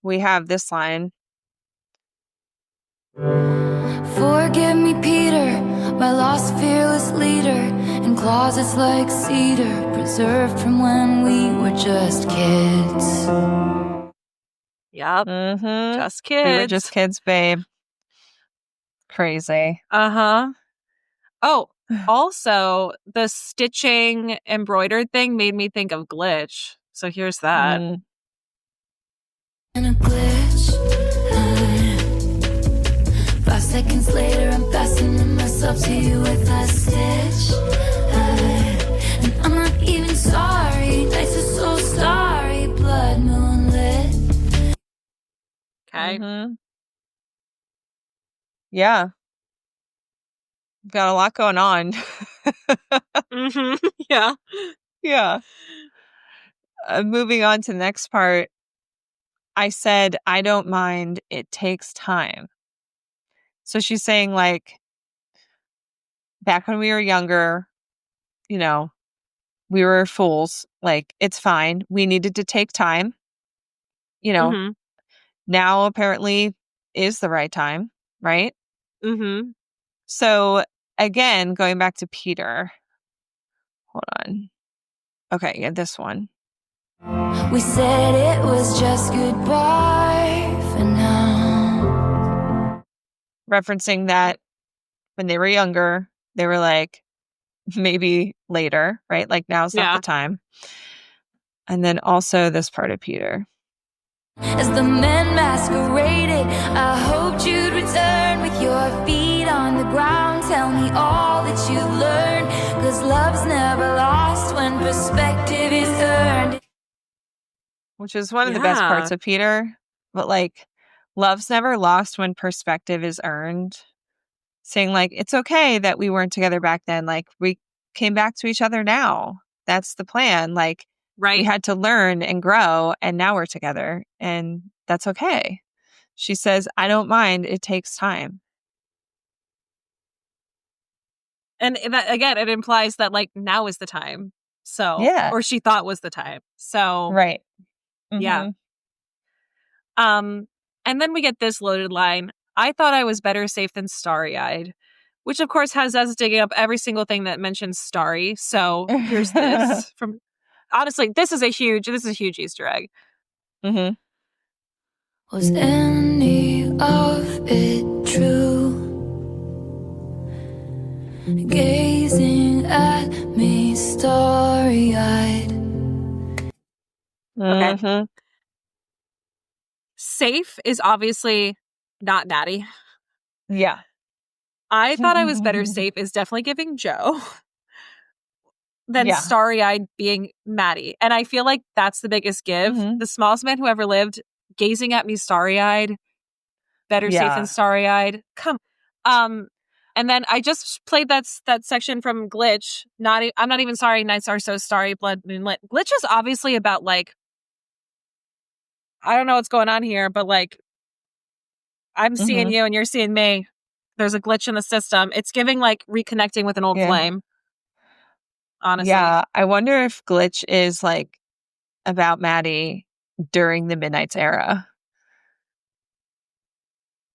we have this line. Forgive me, Peter, my lost fearless leader, in closets like cedar, preserved from when we were just kids. Yep. Just kids. We were just kids, babe. Crazy. Oh, also, the stitching embroidered thing made me think of Glitch. So here's that. And a glitch. 5 seconds later, I'm fastening myself to you with a stitch. And I'm not even sorry. Nights are so starry, blood moonlit. Okay. Yeah. Got a lot going on. Yeah. Yeah. Moving on to the next part. I said, I don't mind. It takes time. So she's saying, like, back when we were younger, you know, we were fools. Like, it's fine. We needed to take time. You know, now apparently is the right time, right? So again, going back to Peter. Hold on. Okay, yeah, this one. We said it was just goodbye for now. Referencing that when they were younger, they were like, maybe later, right? Like, now's not the time. And then also this part of Peter. As the men masqueraded, I hoped you'd return with your feet on the ground. Tell me all that you've learned, 'cause love's never lost when perspective is earned. Which is one of the best parts of Peter. But like, love's never lost when perspective is earned. Saying like, it's okay that we weren't together back then. Like, we came back to each other now. That's the plan. Like, we had to learn and grow, and now we're together, and that's okay. She says, I don't mind. It takes time. And that, again, it implies that like now is the time. So, or she thought was the time. So, right. Yeah. And then we get this loaded line. I thought I was better safe than starry-eyed, which of course has us digging up every single thing that mentions Starry. So here's this from. Honestly, this is a huge Easter egg. Mm-hmm. Was any of it true? Gazing at me starry-eyed. Okay. Mm-hmm. Safe is obviously not Maddie. Yeah. I thought I was better safe is definitely giving Joe than starry-eyed being Maddie. And I feel like that's the biggest give. Mm-hmm. The smallest man who ever lived, gazing at me starry-eyed, better safe than starry-eyed. Come. And then I just played that section from Glitch. I'm not even sorry, nights are so starry, blood moonlit. Glitch is obviously about like, I don't know what's going on here, but like, I'm seeing you and you're seeing me. There's a glitch in the system. It's giving like reconnecting with an old flame. Honestly. Yeah. I wonder if Glitch is like about Maddie during the Midnight's era.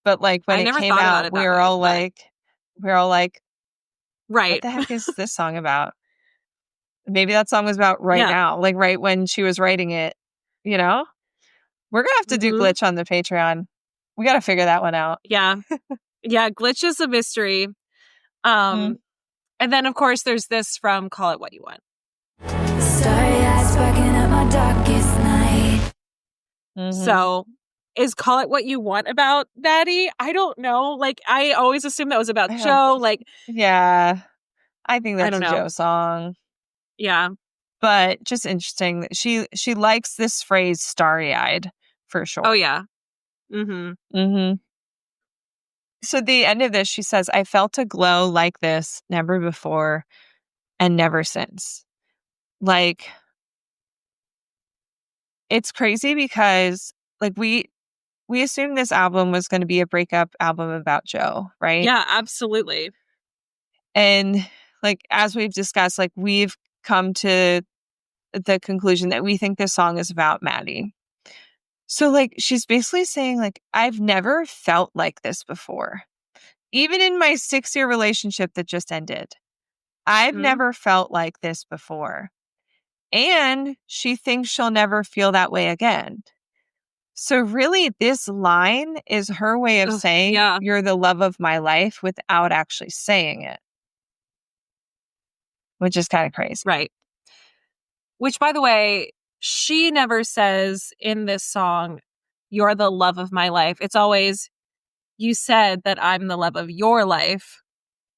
But like when it came out, we were all like, right. What the heck is this song about? Maybe that song was about right now, like right when she was writing it, you know? We're going to have to do Glitch on the Patreon. We got to figure that one out. Yeah. Yeah, Glitch is a mystery. And then, of course, there's this from Call It What You Want. Starry eyes sparking up my darkest night. So, is Call It What You Want about Maddie? I don't know. Like, I always assumed that was about Joe. Like, yeah, I think that's a Joe song. Yeah. But just interesting. She likes this phrase starry-eyed for sure. Oh, yeah. Mm-hmm. Mm-hmm. So at the end of this, she says, I felt a glow like this never before and never since. Like, it's crazy because like we assumed this album was going to be a breakup album about Joe, right? Yeah, absolutely. And like, as we've discussed, like we've come to the conclusion that we think this song is about Maddie. So like, she's basically saying like, I've never felt like this before. Even in my 6-year relationship that just ended, I've never felt like this before. And she thinks she'll never feel that way again. So really, this line is her way of saying, you're the love of my life without actually saying it. Which is kind of crazy. Right. Which, by the way, she never says in this song, you're the love of my life. It's always, you said that I'm the love of your life.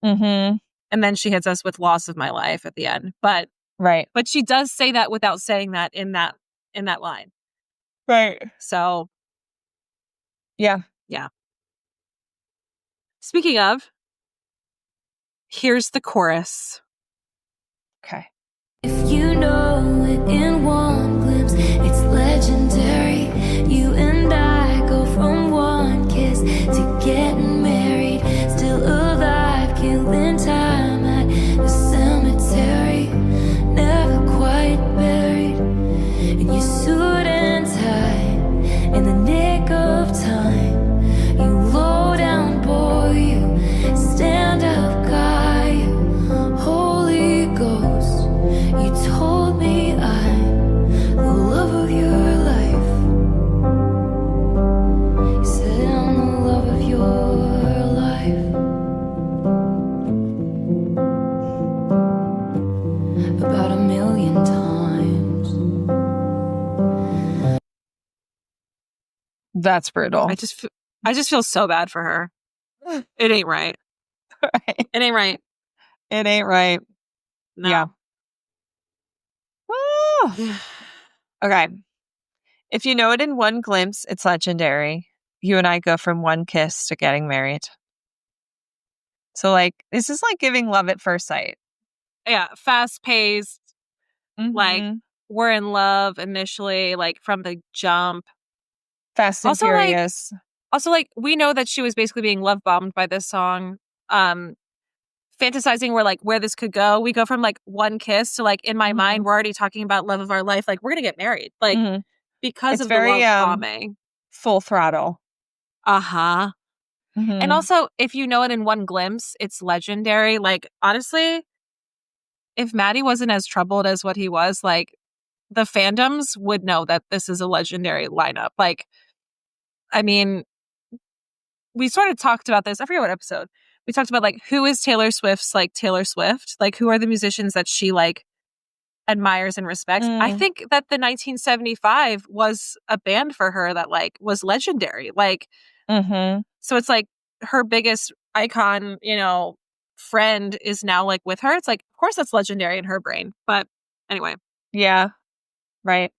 Mm-hmm. And then she hits us with loss of my life at the end. But But she does say that without saying that in that line. Right. So yeah. Speaking of, here's the chorus. Okay. If you know it in one glimpse, it's legendary. You and I go from one kiss to getting married. Still alive, killing time at the cemetery. Never quite buried in your suit and tie. In the nick of time, you low down boy, you stand up guy, you Holy Ghost. You told me I'm the love of your life. You said I'm the love of your life. About 1,000,000 times. That's brutal. I just feel so bad for her. It ain't right. Right. It ain't right. It ain't right. No. Yeah. Okay. If you know it in one glimpse, it's legendary. You and I go from one kiss to getting married. So like, this is like giving love at first sight. Yeah. Fast paced. Like, we're in love initially, like from the jump. Fast and furious. Also, like, we know that she was basically being love bombed by this song. Fantasizing where this could go. We go from like one kiss to like, in my mind, we're already talking about love of our life. Like, we're going to get married. Like, because it's of very, the love bombing. Full throttle. Uh-huh. And also, if you know it in one glimpse, it's legendary. Like, honestly, if Maddie wasn't as troubled as what he was, like, the fandoms would know that this is a legendary lineup. Like, I mean, we sort of talked about this. I forget what episode. We talked about, like, who is Taylor Swift's, like, Taylor Swift? Like, who are the musicians that she, like, admires and respects? I think that the 1975 was a band for her that, like, was legendary. Like, so it's like her biggest icon, you know, friend is now, like, with her. It's like, of course that's legendary in her brain. But anyway. Yeah. Right.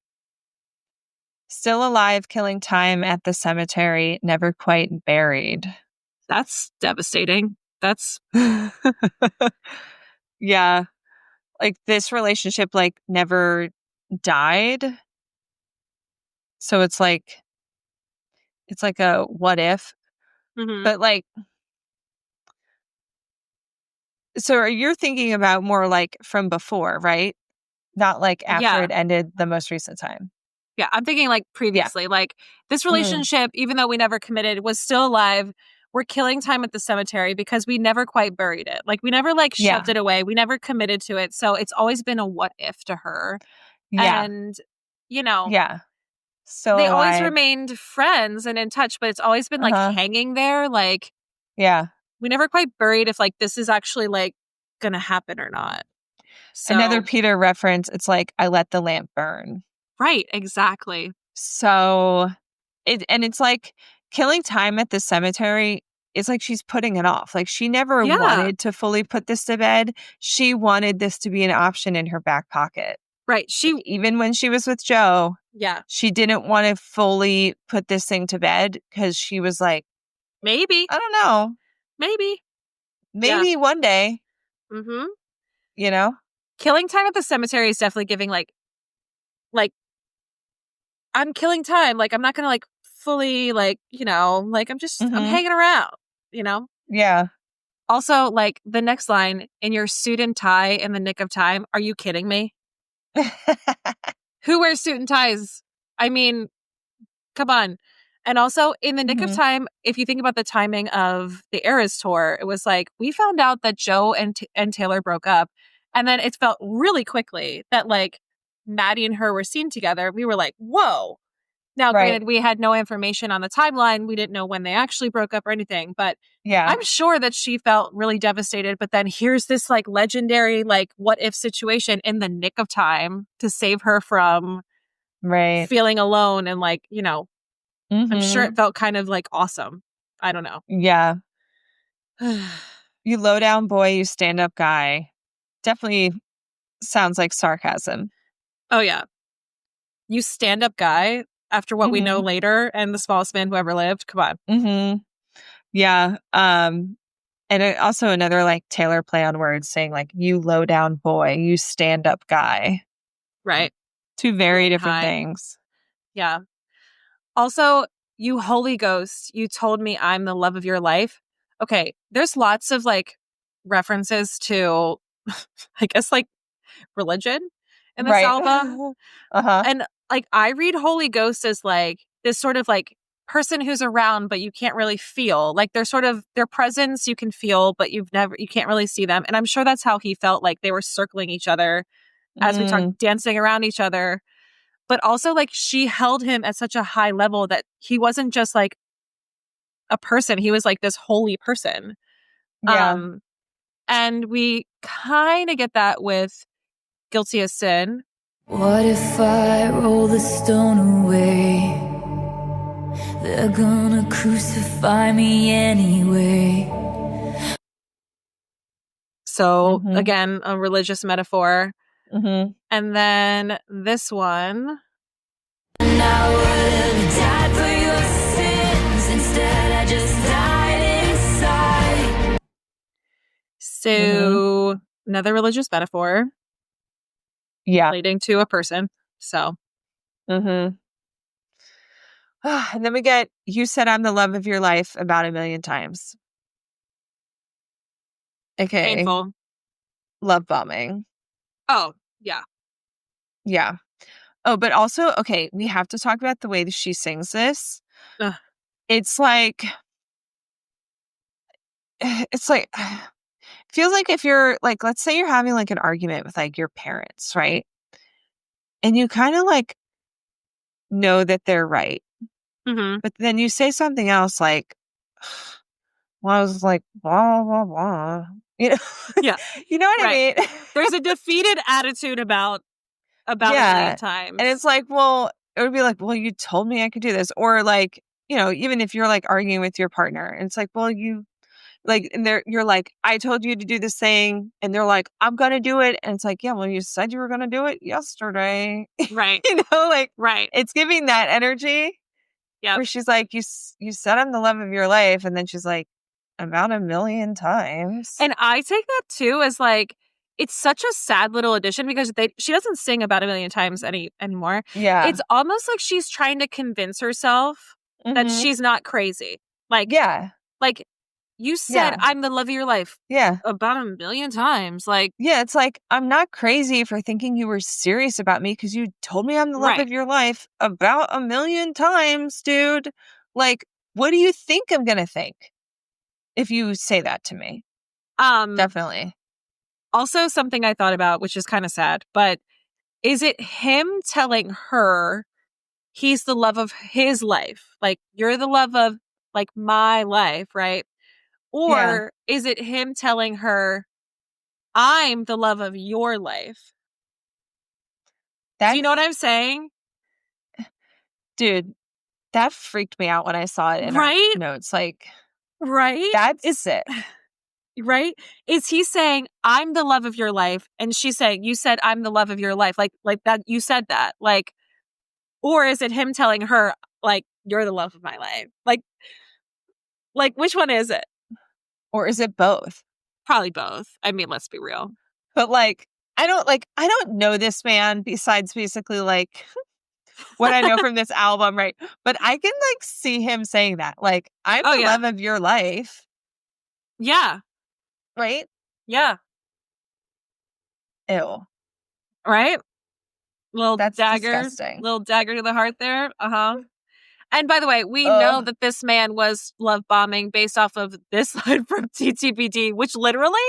Still alive, killing time at the cemetery, never quite buried. That's devastating. That's yeah. Like, this relationship, like, never died. So it's like a what if. But, like, so you're thinking about more, like, from before, right? Not, like, after it ended the most recent time. Yeah, I'm thinking, like, previously. Like, this relationship, even though we never committed, was still alive. We're killing time at the cemetery because we never quite buried it. Like, we never, like, shoved it away. We never committed to it. So it's always been a what if to her. Yeah. And, you know. Yeah. Still they alive. always remained friends and in touch, but it's always been, like, hanging there. Like, yeah. We never quite buried if, like, this is actually, like, gonna happen or not. So, another Peter reference, it's like, I let the lamp burn. Right, exactly. So, it's like killing time at the cemetery. It's like she's putting it off. Like, she never wanted to fully put this to bed. She wanted this to be an option in her back pocket. Right. Even when she was with Joe, she didn't want to fully put this thing to bed because she was like, maybe. I don't know. Maybe one day. You know? Killing time at the cemetery is definitely giving, like, I'm killing time. Like, I'm not going to, like, fully, like, you know, like, I'm just, I'm hanging around, you know? Yeah. Also, like, the next line, in your suit and tie in the nick of time. Are you kidding me? Who wears suit and ties? I mean, come on. And also, in the nick of time, if you think about the timing of the Eras tour, it was like, we found out that Joe and Taylor broke up. And then it felt really quickly that, like, Maddie and her were seen together. We were like, whoa. Now, granted, we had no information on the timeline. We didn't know when they actually broke up or anything. But I'm sure that she felt really devastated. But then here's this, like, legendary, like, what if situation in the nick of time to save her from feeling alone and, like, you know, I'm sure it felt kind of, like, awesome. I don't know. Yeah. You low down boy, you stand up guy. Definitely sounds like sarcasm. Oh, yeah. You stand up guy after what we know later and the smallest man who ever lived. Come on. Yeah. And also another, like, Taylor play on words saying, like, you low down boy, you stand up guy. Right. Two very different things. Yeah. Also, you Holy Ghost, you told me I'm the love of your life. Okay, there's lots of, like, references to, I guess, like, religion in this album. And, like, I read Holy Ghost as, like, this sort of, like, person who's around, but you can't really feel. Like, they're sort of, their presence you can feel, but you can't really see them. And I'm sure that's how he felt, like they were circling each other as we talked, dancing around each other. But also, like, she held him at such a high level that he wasn't just, like, a person. He was, like, this holy person. Yeah. And we kind of get that with Guilty as Sin. What if I roll the stone away? They're gonna crucify me anyway. So, again, a religious metaphor. And then this one. And I would have died for your sins. Instead, I just died inside. So, another religious metaphor. Yeah. Relating to a person. So. And then we get, you said I'm the love of your life about 1 million times. Okay. Painful. Love bombing. Oh, yeah. Yeah. Oh, but also, okay, we have to talk about the way that she sings this. It's like, it's like, feels like if you're like, let's say you're having like an argument with like your parents, right? And you kind of like know that they're right. Mm-hmm. But then you say something else like, well, I was like, blah, blah, blah. You know? Yeah. You know what I mean? There's a defeated attitude about a million times. And it's like, well, it would be like, well, you told me I could do this. Or like, you know, even if you're like arguing with your partner and it's like, well, you like, and you're like, I told you to do this thing. And they're like, I'm going to do it. And it's like, yeah, well, you said you were going to do it yesterday. Right. You know, like, right. It's giving that energy. Yeah. Where she's like, you said I'm the love of your life. And then she's like, about 1,000,000 times. And I take that too as like, it's such a sad little addition because she doesn't sing about 1,000,000 times anymore. Yeah. It's almost like she's trying to convince herself that she's not crazy. Like, yeah. Like, you said I'm the love of your life. Yeah. About 1,000,000 times. Like, yeah, it's like, I'm not crazy for thinking you were serious about me because you told me I'm the love of your life about 1,000,000 times, dude. Like, what do you think I'm going to think if you say that to me? Definitely. Also, something I thought about, which is kind of sad, but is it him telling her he's the love of his life? Like, you're the love of, like, my life, right? Or is it him telling her, I'm the love of your life? Do you know what I'm saying? Dude, that freaked me out when I saw it in our notes. Like, that's it. Right? Is he saying, I'm the love of your life? And she's saying, you said I'm the love of your life. Like that, you said that. Like, or is it him telling her, like, you're the love of my life? Like, which one is it? Or is it both? Probably both. I mean, let's be real. But like, I don't know this man besides basically like what I know from this album, right? But I can like see him saying that. Like, I'm the love of your life. Yeah. Right? Yeah. Ew. Right? That's disgusting. Little dagger to the heart there. Uh-huh. And by the way, we know that this man was love bombing based off of this line from TTBD, which literally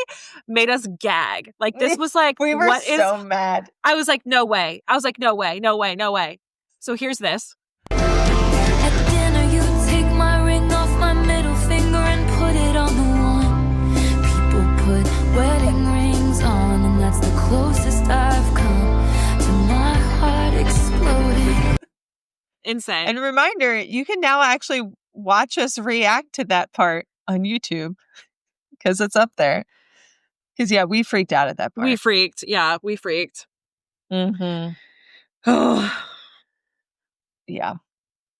made us gag. Like, this was like, we were so mad. I was like, no way. I was like, no way, no way, no way. So here's this. At dinner, you take my ring off my middle finger and put it on the one. People put wedding rings on, and that's the closest I've come to my heart exploding. Insane. And reminder, you can now actually watch us react to that part on YouTube because it's up there. Because, we freaked out at that part. We freaked. Yeah, we freaked. Mm-hmm. Oh. Yeah.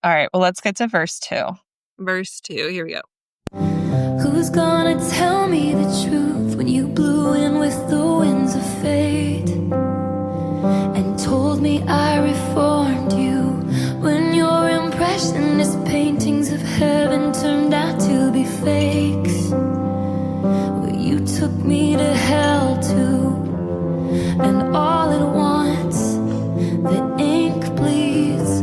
All right. Well, let's get to verse 2. Verse 2. Here we go. Who's gonna tell me the truth when you blew in with the winds of fate and told me I reformed you when your impressionist paintings of heaven turned out to be fakes? Well, you took me to hell too, and all at once the ink bleeds.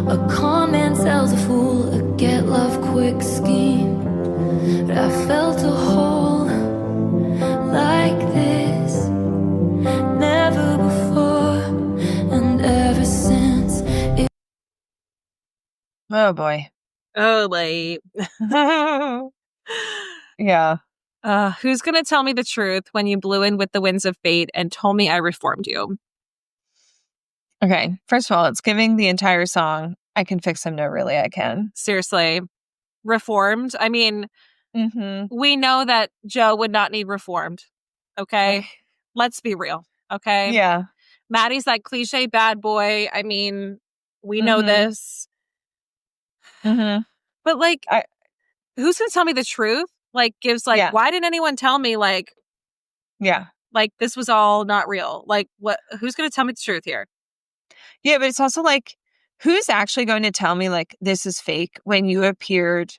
A con man sells a fool a get love quick scheme. But I felt a hole like this never before, and ever since Oh boy. Oh boy. Yeah. Who's gonna tell me the truth when you blew in with the winds of fate and told me I reformed you? Okay. First of all, it's giving the entire song, I can fix him, no really I can. Seriously. Reformed? I mean, we know that Joe would not need reformed. Okay? Let's be real. Okay? Yeah. Maddie's that cliche bad boy. I mean, we know this. But like, who's gonna tell me the truth? Like, gives like, why didn't anyone tell me like, like this was all not real? Like, what? Who's gonna tell me the truth here? Yeah, but it's also like, who's actually going to tell me like this is fake when you appeared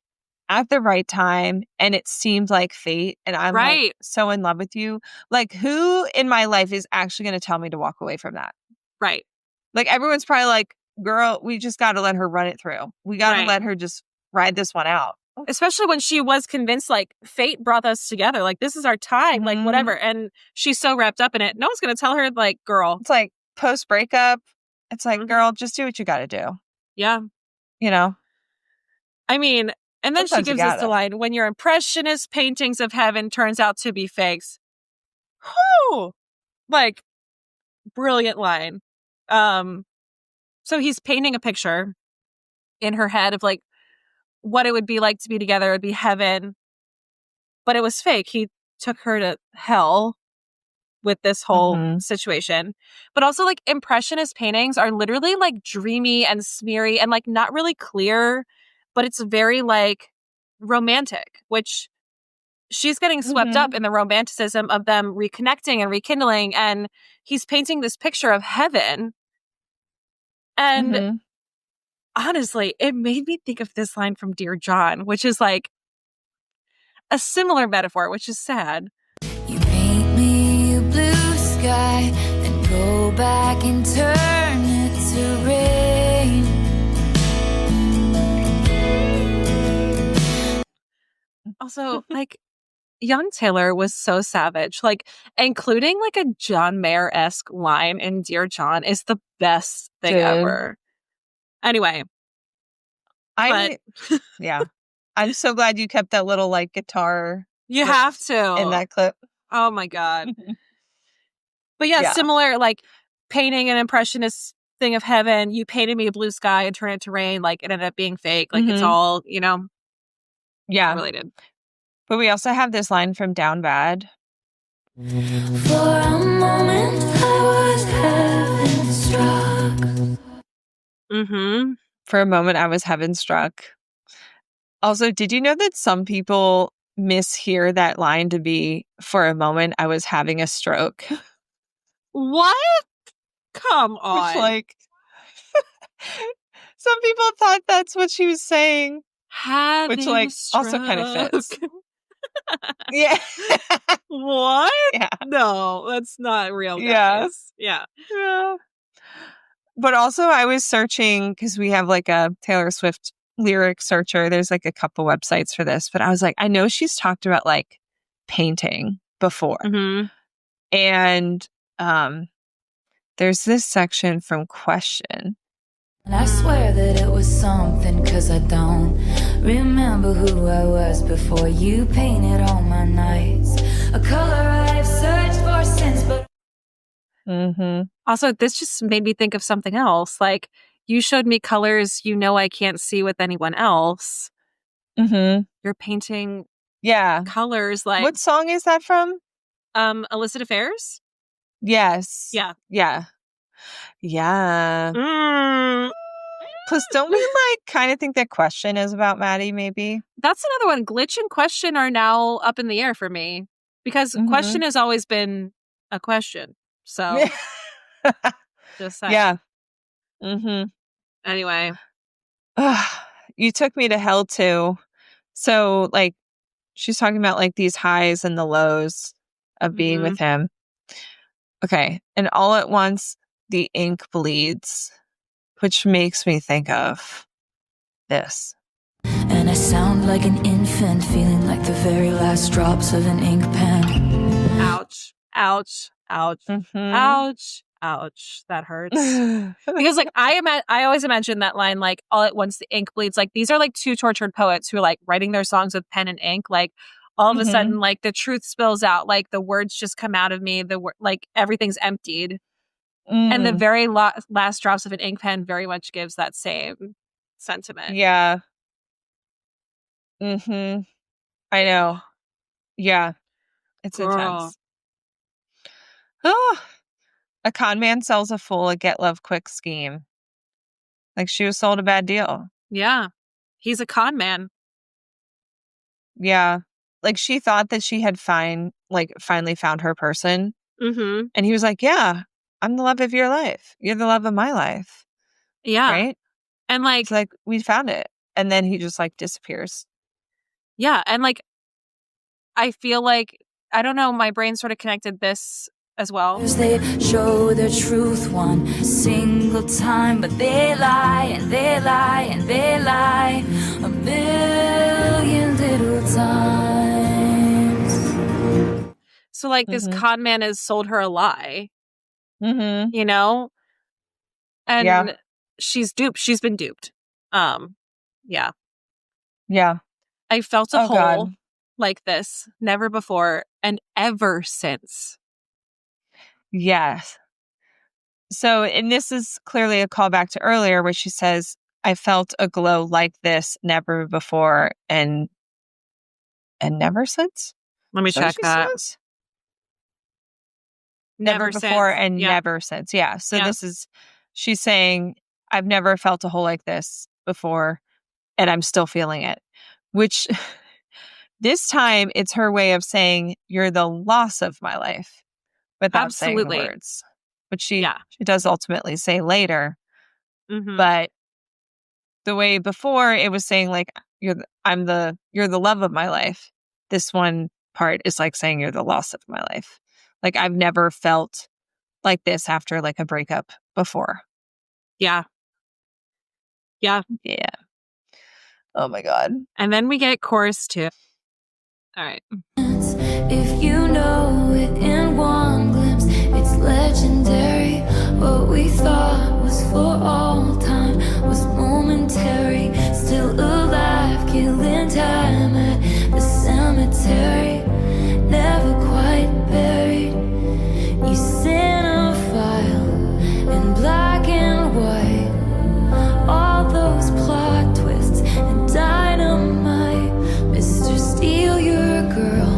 at the right time and it seemed like fate and I'm like so in love with you? Like, who in my life is actually going to tell me to walk away from that? Right. Like, everyone's probably like, girl, we just got to let her run it through. We got to let her just ride this one out. especially when she was convinced, like, fate brought us together. Like, this is our time, like, whatever. And she's so wrapped up in it. No one's going to tell her, like, girl. It's like post-breakup. It's like, girl, just do what you got to do. Yeah. You know? I mean, and then Sometimes she gives us the line, when your impressionist paintings of heaven turns out to be fakes. Whoo! Like, brilliant line. So he's painting a picture in her head of, like, what it would be like to be together. It would be heaven. But it was fake. He took her to hell with this whole situation. But also, like, impressionist paintings are literally, like, dreamy and smeary and, like, not really clear, but it's very, like, romantic, which she's getting swept up in the romanticism of them reconnecting and rekindling, and he's painting this picture of heaven. And honestly, it made me think of this line from Dear John, which is, like, a similar metaphor, which is sad. You paint me a blue sky and go back and turn it to rain. Also, like, young Taylor was so savage. Like, including, like, a John Mayer-esque line in Dear John is the best thing ever. Anyway. Yeah. I'm so glad you kept that little, like, guitar. You have to. In that clip. Oh, my God. But yeah, similar, like, painting an impressionist thing of heaven. You painted me a blue sky and turned it to rain. Like, it ended up being fake. Like, it's all, you know, related. But we also have this line from Down Bad. For a moment I was heaven struck. For a moment I was heaven struck. Also, did you know that some people mishear that line to be, for a moment I was having a stroke? What? Come on. Which, like, some people thought that's what she was saying. Which, like, also kind of fits. Yeah. What? Yeah. No, that's not real, guys. Yeah. But also, I was searching, because we have, like, a Taylor Swift lyric searcher. There's, like, a couple websites for this. But I was like, I know she's talked about, like, painting before. And there's this section from Question. And I swear that it was something, 'cause I don't remember who I was before you painted all my nights. A color I've searched for since, but... Also, this just made me think of something else. Like, you showed me colors you know I can't see with anyone else. You're painting colors, like... What song is that from? Illicit Affairs? Yes. Yeah. Plus, don't we, like, kind of think that Question is about Maddie, maybe? That's another one. Glitch and Question are now up in the air for me. Because Question has always been a question. So, just saying. Yeah. Anyway. You took me to hell, too. So, like, she's talking about, like, these highs and the lows of being with him. Okay. And all at once, the ink bleeds, which makes me think of this. And I sound like an infant, feeling like the very last drops of an ink pen. Ouch. Ouch. Ouch. Ouch. Ouch. That hurts. Because, like, I always imagine that line, like, all at once the ink bleeds. Like, these are, like, two tortured poets who are, like, writing their songs with pen and ink. Like, all of a sudden, like, the truth spills out. Like, the words just come out of me. Like, everything's emptied. And the very last drops of an ink pen very much gives that same sentiment. Yeah. I know. Yeah. It's intense. Oh, a con man sells a fool a get love quick scheme. Like, she was sold a bad deal. Yeah. He's a con man. Yeah. Like, she thought that she had finally found her person. And he was like, yeah, I'm the love of your life. You're the love of my life. Yeah. Right? And, like... It's like, we found it. And then he just, like, disappears. Yeah. And, like, I feel like, I don't know, my brain sort of connected this as well. They show their truth one single time, but they lie and they lie and they lie a million little times. So like this con man has sold her a lie, you know, and she's duped. She's been duped. Yeah. I felt a hole like this never before and ever since. Yes. So, and this is clearly a callback to earlier where she says, I felt a glow like this never before and never since? Let me check that. Says? Never before and never since. Yeah. So this is, she's saying, I've never felt a hole like this before and I'm still feeling it. Which this time it's her way of saying, you're the loss of my life without saying the words. Which she does ultimately say later. But the way before it was saying like, you're the love of my life. This one part is like saying you're the loss of my life. Like I've never felt like this after like a breakup before. Yeah. Oh my God. And then we get chorus 2. All right. If you know it in one glimpse, it's legendary. What we thought was for all time was momentary. Still alive, killing time at the cemetery. Never quite buried. You Cinephile in black and white. All those plot twists and dynamite. Mr. Steal Your Girl,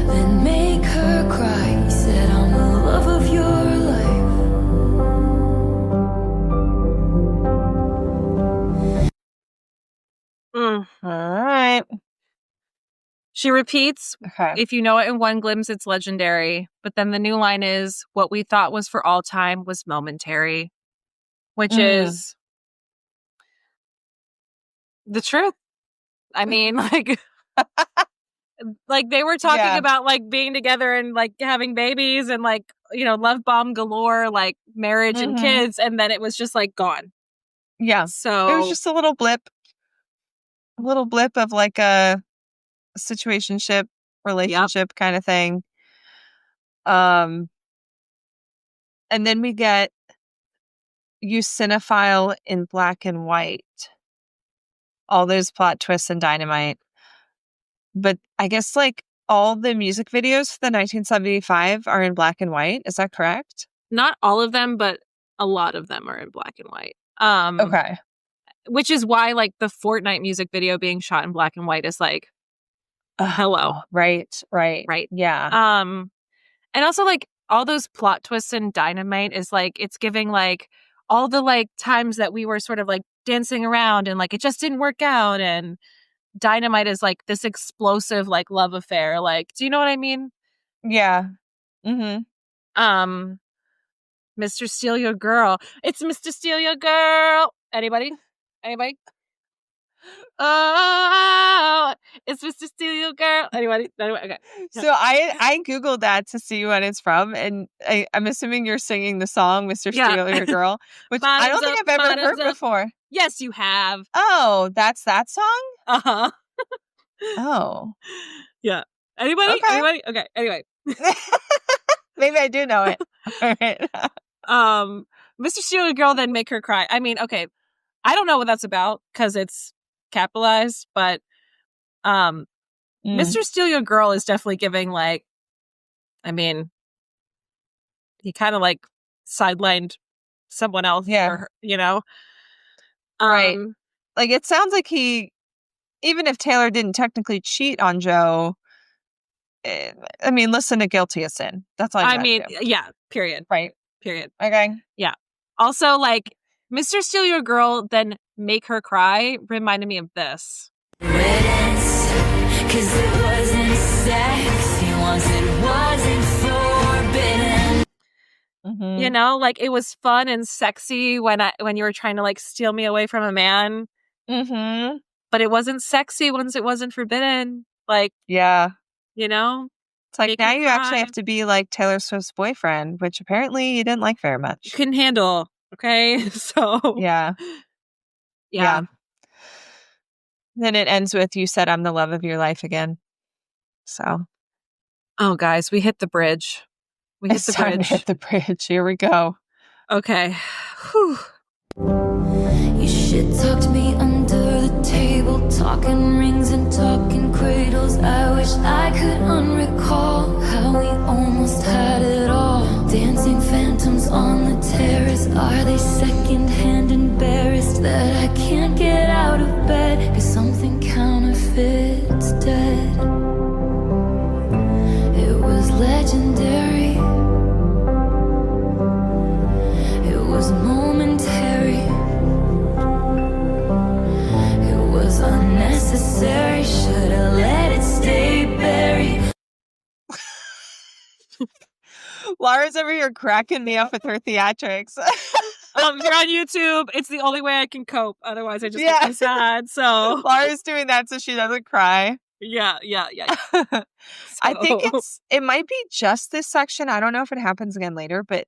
then make her cry. You said I'm the love of your life. All right. She repeats, if you know it in one glimpse, it's legendary. But then the new line is, what we thought was for all time was momentary. Which is the truth. I mean, like... like they were talking about like being together and like having babies and like, you know, love bomb galore, like marriage and kids. And then it was just like gone. Yeah. So it was just a little blip of like a situationship, relationship kind of thing. And then we get you Cinephile in black and white. All those plot twists and dynamite. But I guess like all the music videos for the 1975 are in black and white. Is that correct? Not all of them, but a lot of them are in black and white. Okay. Which is why like the Fortnite music video being shot in black and white is like, hello. Right. Yeah. And also like all those plot twists and dynamite is like, it's giving like all the like times that we were sort of like dancing around and like it just didn't work out, and dynamite is like this explosive like love affair. Like, do you know what I mean? Yeah. Mr. Steal Your Girl. It's Mr. Steal Your Girl. Anybody? Oh, it's Mr. Steal Your Girl. Anybody? Okay. So I Googled that to see what it's from, and I'm assuming you're singing the song Mr. Steal Your Girl, which I don't think I've ever heard before. Yes, you have. Oh, that's that song? Uh-huh. Oh. Yeah. Anybody? Okay. Anybody? Okay. Anyway. Maybe I do know it. All right. Mr. Steal Your Girl, then make her cry. I mean, okay. I don't know what that's about because it's capitalized, but Mr. Steal Your Girl is definitely giving like, I mean, he kind of like sidelined someone else for her, you know? Right. Like it sounds like he, even if Taylor didn't technically cheat on Joe, I mean, listen to Guilty of Sin. That's all I mean, yeah, period. Right. Period. Okay. Yeah. Also, like, Mr. Steal Your Girl, then make her cry reminded me of this. Cause it wasn't sexy once, it wasn't forbidden. You know, like it was fun and sexy when you were trying to like steal me away from a man. But it wasn't sexy once it wasn't forbidden. Like, yeah, you know? It's like Make now her you actually cry. have to be like Taylor Swift's boyfriend, which apparently you didn't like very much. You couldn't handle, okay? So Yeah. Then it ends with, you said I'm the love of your life again. So. Oh, guys, we hit the bridge. It's time to hit the bridge. Here we go. Okay. Whew. You shit talked me under the table, talking rings and talking cradles. I wish I could unrecall how we almost had it all. Dancing phantoms on the terrace. Are they secondhand embarrassed that I can't get out of bed? 'Cause something counterfeits dead. It was legendary. It was momentary. It was unnecessary. Should've let it stay buried. Laura's over here cracking me up with her theatrics. If you're on YouTube, it's the only way I can cope. Otherwise, I just get so sad. So Laura's doing that so she doesn't cry. Yeah. I think it might be just this section. I don't know if it happens again later, but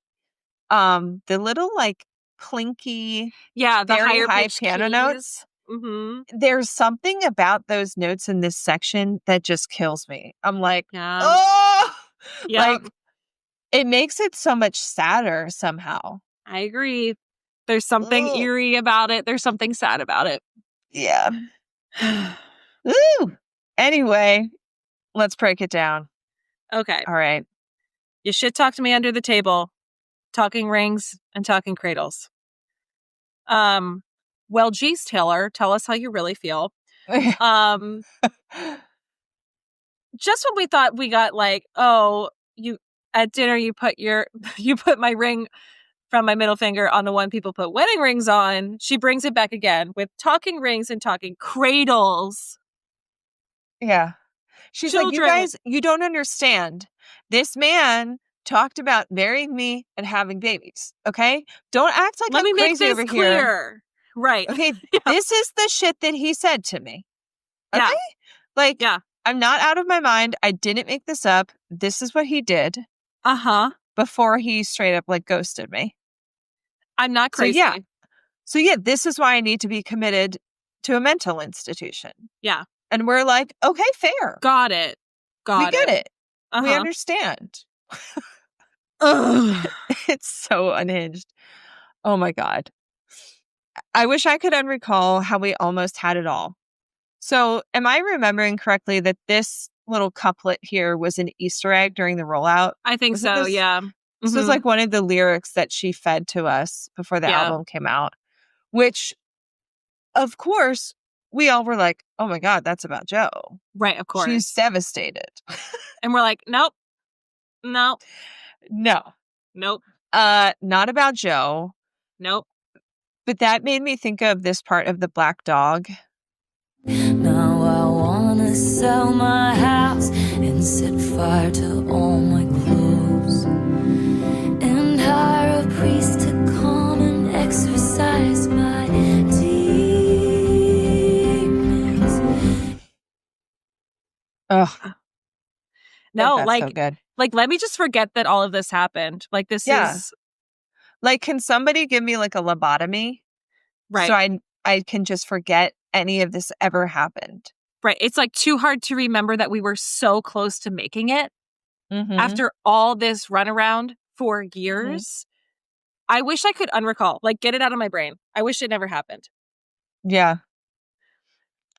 the little like clinky, the very high pitched piano keys. notes. Mm-hmm. There's something about those notes in this section that just kills me. I'm like, like it makes it so much sadder somehow. I agree. There's something eerie about it. There's something sad about it. Yeah. Ooh. Anyway, let's break it down. Okay. All right. You shit talked me under the table, talking rings and talking cradles. Well, geez, Taylor, tell us how you really feel. Just when we thought we got like, you at dinner you put my ring from my middle finger on the one people put wedding rings on, she brings it back again with talking rings and talking cradles. Yeah. She's like, you guys, you don't understand. This man talked about marrying me and having babies. Okay? Don't act like I'm crazy over here. Right. Okay. This is the shit that he said to me. Okay? I'm not out of my mind. I didn't make this up. This is what he did. Before he straight up like ghosted me. I'm not crazy. So this is why I need to be committed to a mental institution. Yeah. And we're like, okay, fair. Got it. We get it. We understand. It's so unhinged. Oh my God. I wish I could unrecall how we almost had it all. So am I remembering correctly that this little couplet here was an Easter egg during the rollout? I think so, yeah. This was like one of the lyrics that she fed to us before the album came out, which, of course, we all were like, oh my God, that's about Joe. Right, of course. She's devastated. And we're like, nope. No. Nope. Not about Joe. Nope. But that made me think of this part of The Black Dog. Now I wanna sell my house and set fire to all my clothes and hire a priest to come and exorcise my demons. Ugh. No, that's so good. Like, let me just forget that all of this happened. Like, this is... Like, can somebody give me, like, a lobotomy? Right. So I can just forget any of this ever happened. Right. It's, like, too hard to remember that we were so close to making it. After all this runaround for years. I wish I could unrecall. Like, get it out of my brain. I wish it never happened. Yeah.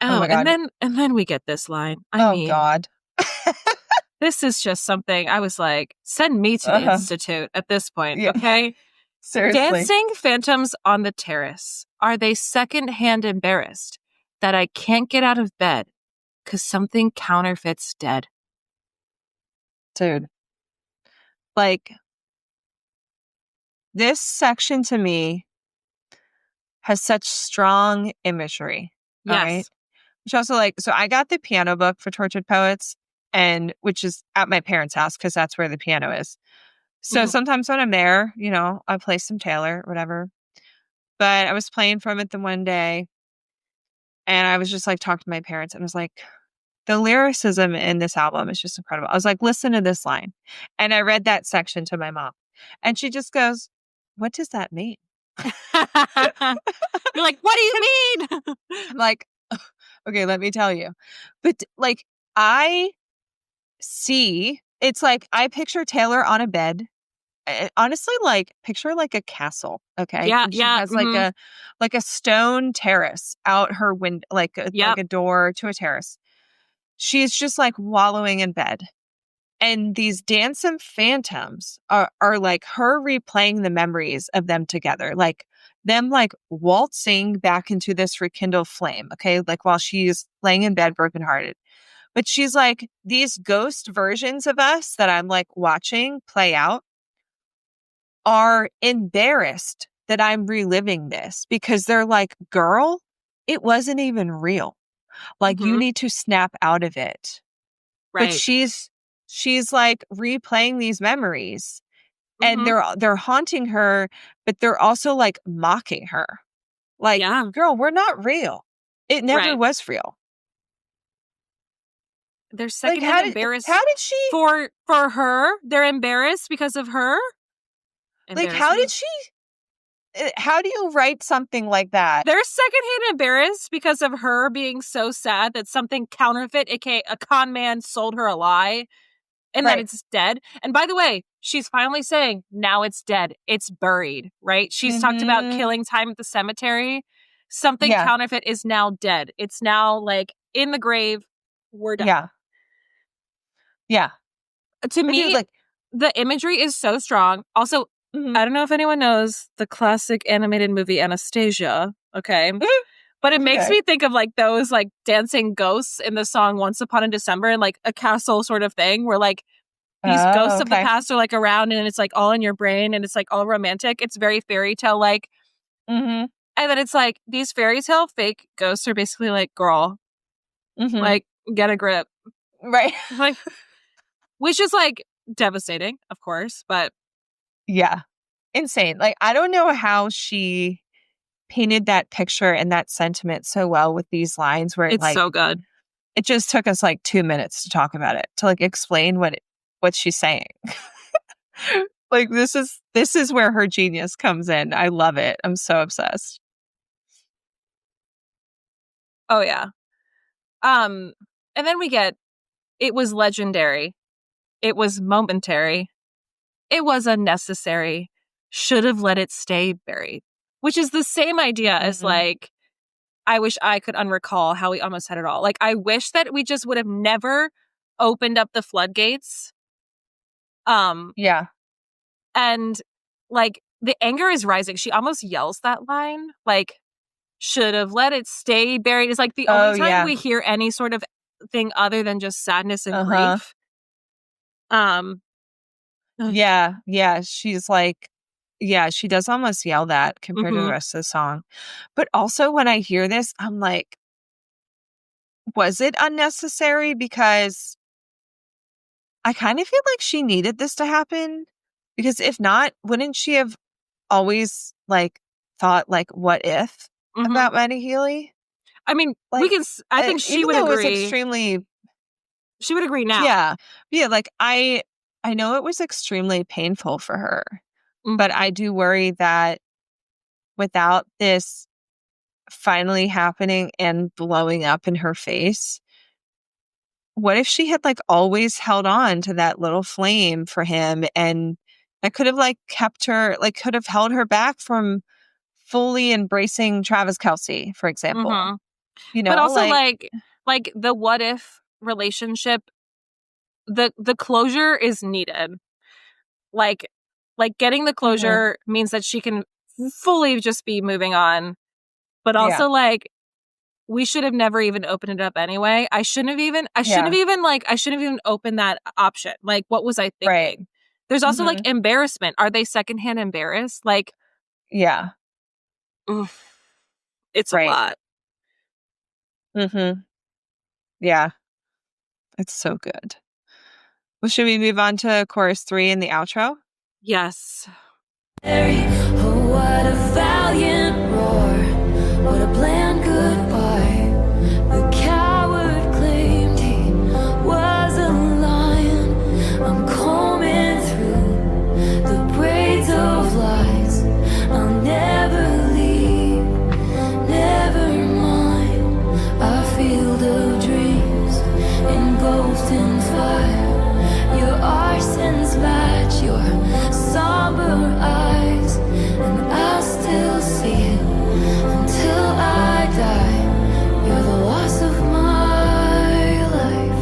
Oh my God. And then we get this line. I mean, God. This is just something I was like, send me to the Institute at this point, okay? Seriously. Dancing phantoms on the terrace. Are they secondhand embarrassed that I can't get out of bed because something counterfeits dead? Dude. Like, this section to me has such strong imagery. Yes. Right? Which also so I got the piano book for Tortured Poets, and which is at my parents' house because that's where the piano is. So sometimes when I'm there, I play some Taylor, whatever. But I was playing from it the one day, and I was just like talking to my parents, and I was like, the lyricism in this album is just incredible. I was like, listen to this line. And I read that section to my mom. And she just goes, what does that mean? You're like, what do you mean? I'm like, okay, let me tell you. But like, I see, it's like, I picture Taylor on a bed. Honestly, like, picture like a castle. Okay. Yeah. And she has like a stone terrace out her window, like a door to a terrace. She's just like wallowing in bed. And these dancing phantoms are like her replaying the memories of them together, like them like waltzing back into this rekindled flame. Okay. Like while she's laying in bed, brokenhearted. But she's like, these ghost versions of us that I'm like watching play out are embarrassed that I'm reliving this because they're like, girl, it wasn't even real. Like you need to snap out of it. Right. But she's like replaying these memories and they're haunting her, but they're also like mocking her. Like, girl, we're not real. It never was real. They're secondhand embarrassed. How did she for her? They're embarrassed because of her. Like, how do you write something like that? They're secondhand embarrassed because of her being so sad that something counterfeit, aka a con man, sold her a lie and that it's dead. And by the way, she's finally saying, now it's dead. It's buried, right? She's talked about killing time at the cemetery. Something counterfeit is now dead. It's now like in the grave. We're done. Yeah. Yeah. To me, like, the imagery is so strong. Also, I don't know if anyone knows the classic animated movie Anastasia, okay? But it makes me think of like those like dancing ghosts in the song Once Upon a December and like a castle sort of thing where like these ghosts of the past are like around and it's like all in your brain and it's like all romantic. It's very fairy tale like. And then it's like these fairy tale fake ghosts are basically like, girl, like get a grip. Right. Like, which is like devastating, of course, but. Yeah. Insane. Like, I don't know how she painted that picture and that sentiment so well with these lines where it's like, so good. It just took us like 2 minutes to talk about it, to like explain what she's saying. Like, this is where her genius comes in. I love it. I'm so obsessed. Oh yeah. And then we get, it was legendary. It was momentary. It was unnecessary. Should have let it stay buried. Which is the same idea as like, I wish I could unrecall how we almost had it all. Like, I wish that we just would have never opened up the floodgates. Yeah. And like, the anger is rising. She almost yells that line. Like, should have let it stay buried. Is like the only time we hear any sort of thing other than just sadness and grief. Yeah. She's like, she does almost yell that compared to the rest of the song. But also when I hear this, I'm like, was it unnecessary? Because I kind of feel like she needed this to happen. Because if not, wouldn't she have always like thought like, what if about Maddie Healy? I mean, like, we can. I think she would agree. She would agree now. Yeah. Like I know it was extremely painful for her, but I do worry that without this finally happening and blowing up in her face, what if she had like always held on to that little flame for him and that could have like kept her, like could have held her back from fully embracing Travis Kelce, for example. You know, but also like the what if relationship, the closure is needed. Like getting the closure means that she can fully just be moving on. But also like, we should have never even opened it up anyway. I shouldn't have even opened that option. Like, what was I thinking? Right. There's also like embarrassment. Are they secondhand embarrassed? Like, yeah. It's a lot. Yeah. It's so good. Well, should we move on to chorus 3 in the outro? Yes. Oh, what a valiant roar. What a bland goodbye. The coward claimed he somber eyes, and I'll still see it until I die. You're the loss of my life.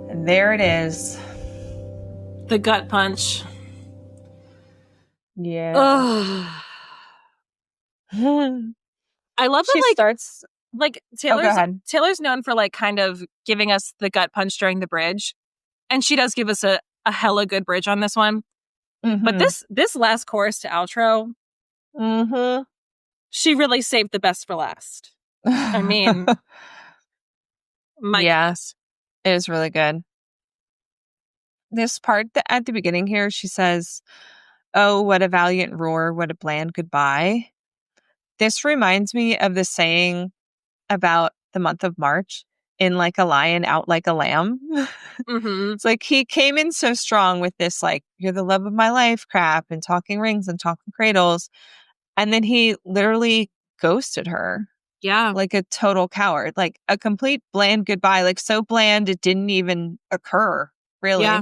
And there it is. The gut punch. Yeah. Ugh. I love that, She like, starts... like go ahead. Taylor's known for, like, kind of giving us the gut punch during the bridge. And she does give us a hella good bridge on this one. Mm-hmm. But this last chorus to outro, she really saved the best for last. I mean, my goodness. It is really good. This part at the beginning here, she says, "Oh, what a valiant roar, what a bland goodbye." This reminds me of the saying about the month of March, "In like a lion, out like a lamb." Mm-hmm. It's like he came in so strong with this, like, "You're the love of my life" crap and talking rings and talking cradles. And then he literally ghosted her. Yeah. Like a total coward. Like a complete bland goodbye. Like so bland it didn't even occur, really. Yeah.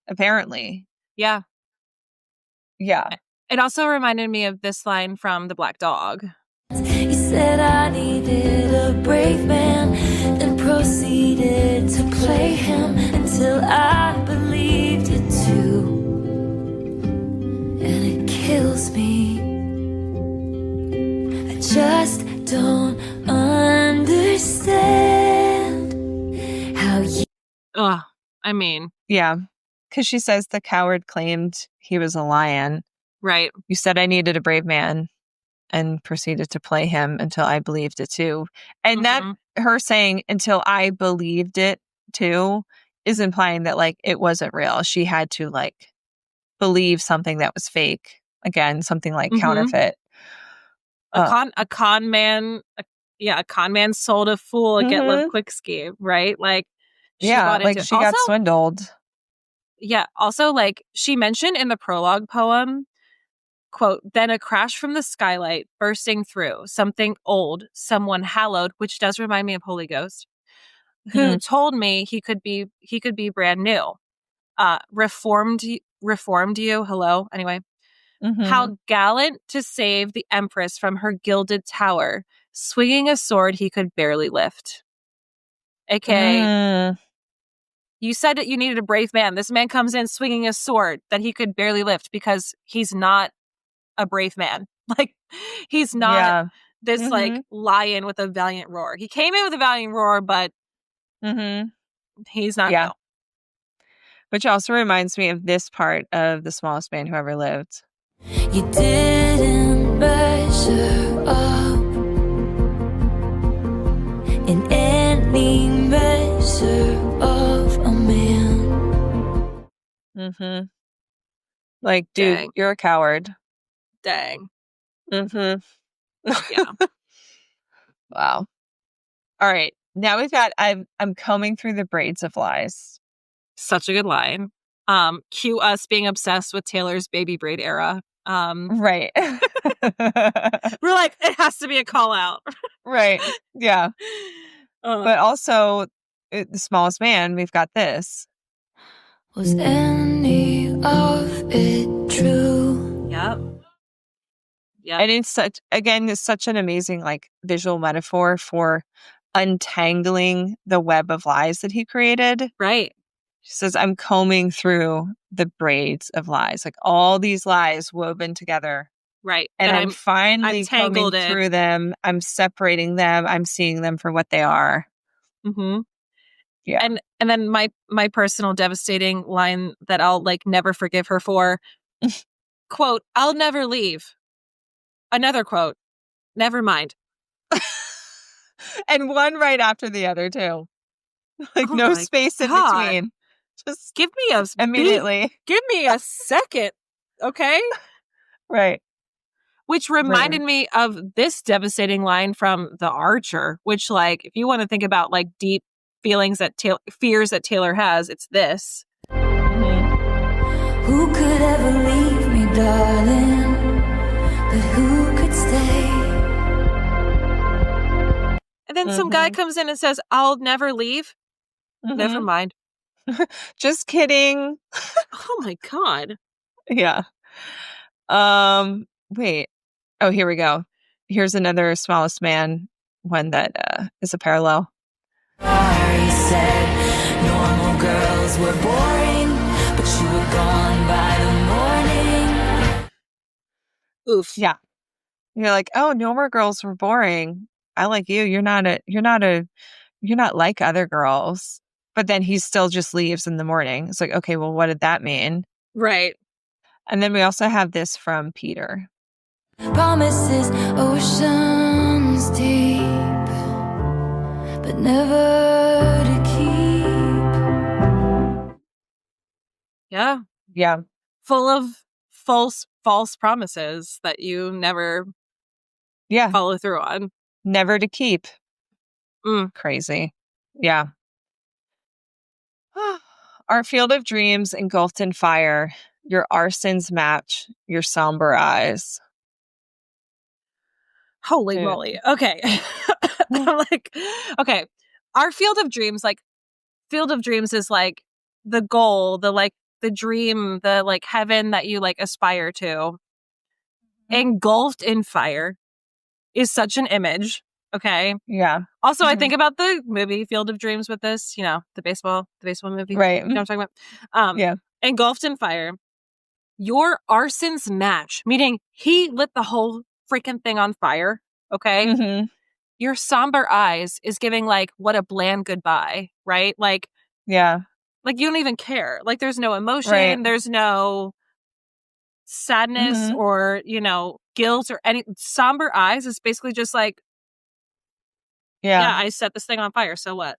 Apparently. Yeah. Yeah. It also reminded me of this line from The Black Dog. He said I needed a brave man, and proceeded to play him until I believed it too. And it kills me. I just don't understand how you... Ugh. I mean. Yeah. Because she says the coward claimed he was a lion. Right. You said I needed a brave man, and proceeded to play him until I believed it too. And that, her saying until I believed it too, is implying that, like, it wasn't real. She had to, like, believe something that was fake. Again, something like counterfeit. A con man sold a fool a get live quick scheme, right? Like, she bought into it. She got swindled. Yeah. Also, like, she mentioned in the prologue poem, quote, "Then a crash from the skylight bursting through, something old, someone hallowed," which does remind me of Holy Ghost, "who told me he could be brand new. Reformed you, hello, anyway. How gallant to save the Empress from her gilded tower, swinging a sword he could barely lift." AKA, you said that you needed a brave man. This man comes in swinging a sword that he could barely lift because he's not a brave man. Like, he's not this like lion with a valiant roar. He came in with a valiant roar, but he's not. Yeah. Which also reminds me of this part of The Smallest Man Who Ever Lived. You didn't measure up in any measure of a man. Like, dude, Dang. You're a coward. Dang. Yeah. Wow. All right. Now we've got I'm combing through the braids of lies. Such a good line. Cue us being obsessed with Taylor's baby braid era. Right. We're like, it has to be a call out. Right. Yeah. But also, The Smallest Man, we've got this. Was any of it true? Yep. And it's such an amazing, like, visual metaphor for untangling the web of lies that he created. Right. She says, I'm combing through the braids of lies, like all these lies woven together. Right. And I'm finally combing through them. I'm separating them. I'm seeing them for what they are. Yeah. And then my personal devastating line that I'll, like, never forgive her for, quote, "I'll never leave." Another quote, "Never mind." And one right after the other too. Like, no space in between. Just give me a immediately. Give me a second, okay? Right. Which reminded me of this devastating line from The Archer, which, like, if you want to think about, like, deep feelings fears that Taylor has, it's this. Who could ever leave me, darling? But who could stay? And then some guy comes in and says, I'll never leave. Never mind. Just kidding. Oh my God. Yeah. Wait. Oh, here we go. Here's another Smallest Man one that is a parallel. Starry said normal girls were boring, but you were gone by the morning. Oof. Yeah. You're like, oh, normal girls were boring. I like you. You're not like other girls. But then he still just leaves in the morning. It's like, okay, well, what did that mean? Right. And then we also have this from Peter. Promises oceans deep, but never to keep. Yeah. Yeah. Full of false promises that you never follow through on. Never to keep. Crazy. Yeah. Our field of dreams engulfed in fire. Your arsons match your somber eyes. Holy moly. Okay. I'm like, okay. Our field of dreams is like the goal, the dream, the like heaven that you like aspire to. Engulfed in fire is such an image. Okay. Yeah. Also, I think about the movie Field of Dreams with this, the baseball movie. Right. You know what I'm talking about? Yeah. Engulfed in fire. Your arsons match, meaning he lit the whole freaking thing on fire. Okay. Your somber eyes is giving like what a bland goodbye, right? Like, yeah. Like you don't even care. Like there's no emotion. Right. There's no sadness or, guilt or any somber eyes. It's basically just like, yeah, I set this thing on fire. So what?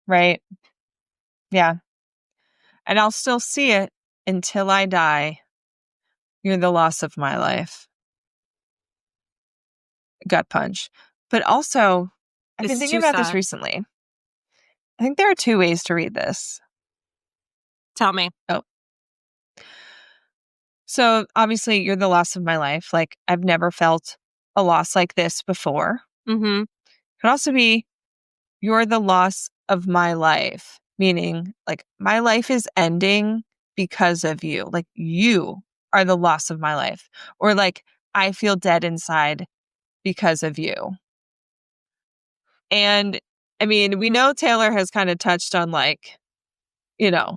Right. Yeah. And I'll still see it until I die. You're the loss of my life. Gut punch. But also, I've been thinking about this recently. I think there are two ways to read this. Tell me. Oh. So obviously, you're the loss of my life. Like, I've never felt a loss like this before. It could also be, you're the loss of my life. Meaning, like, my life is ending because of you. Like, you are the loss of my life. Or like, I feel dead inside because of you. And I mean, we know Taylor has kind of touched on like,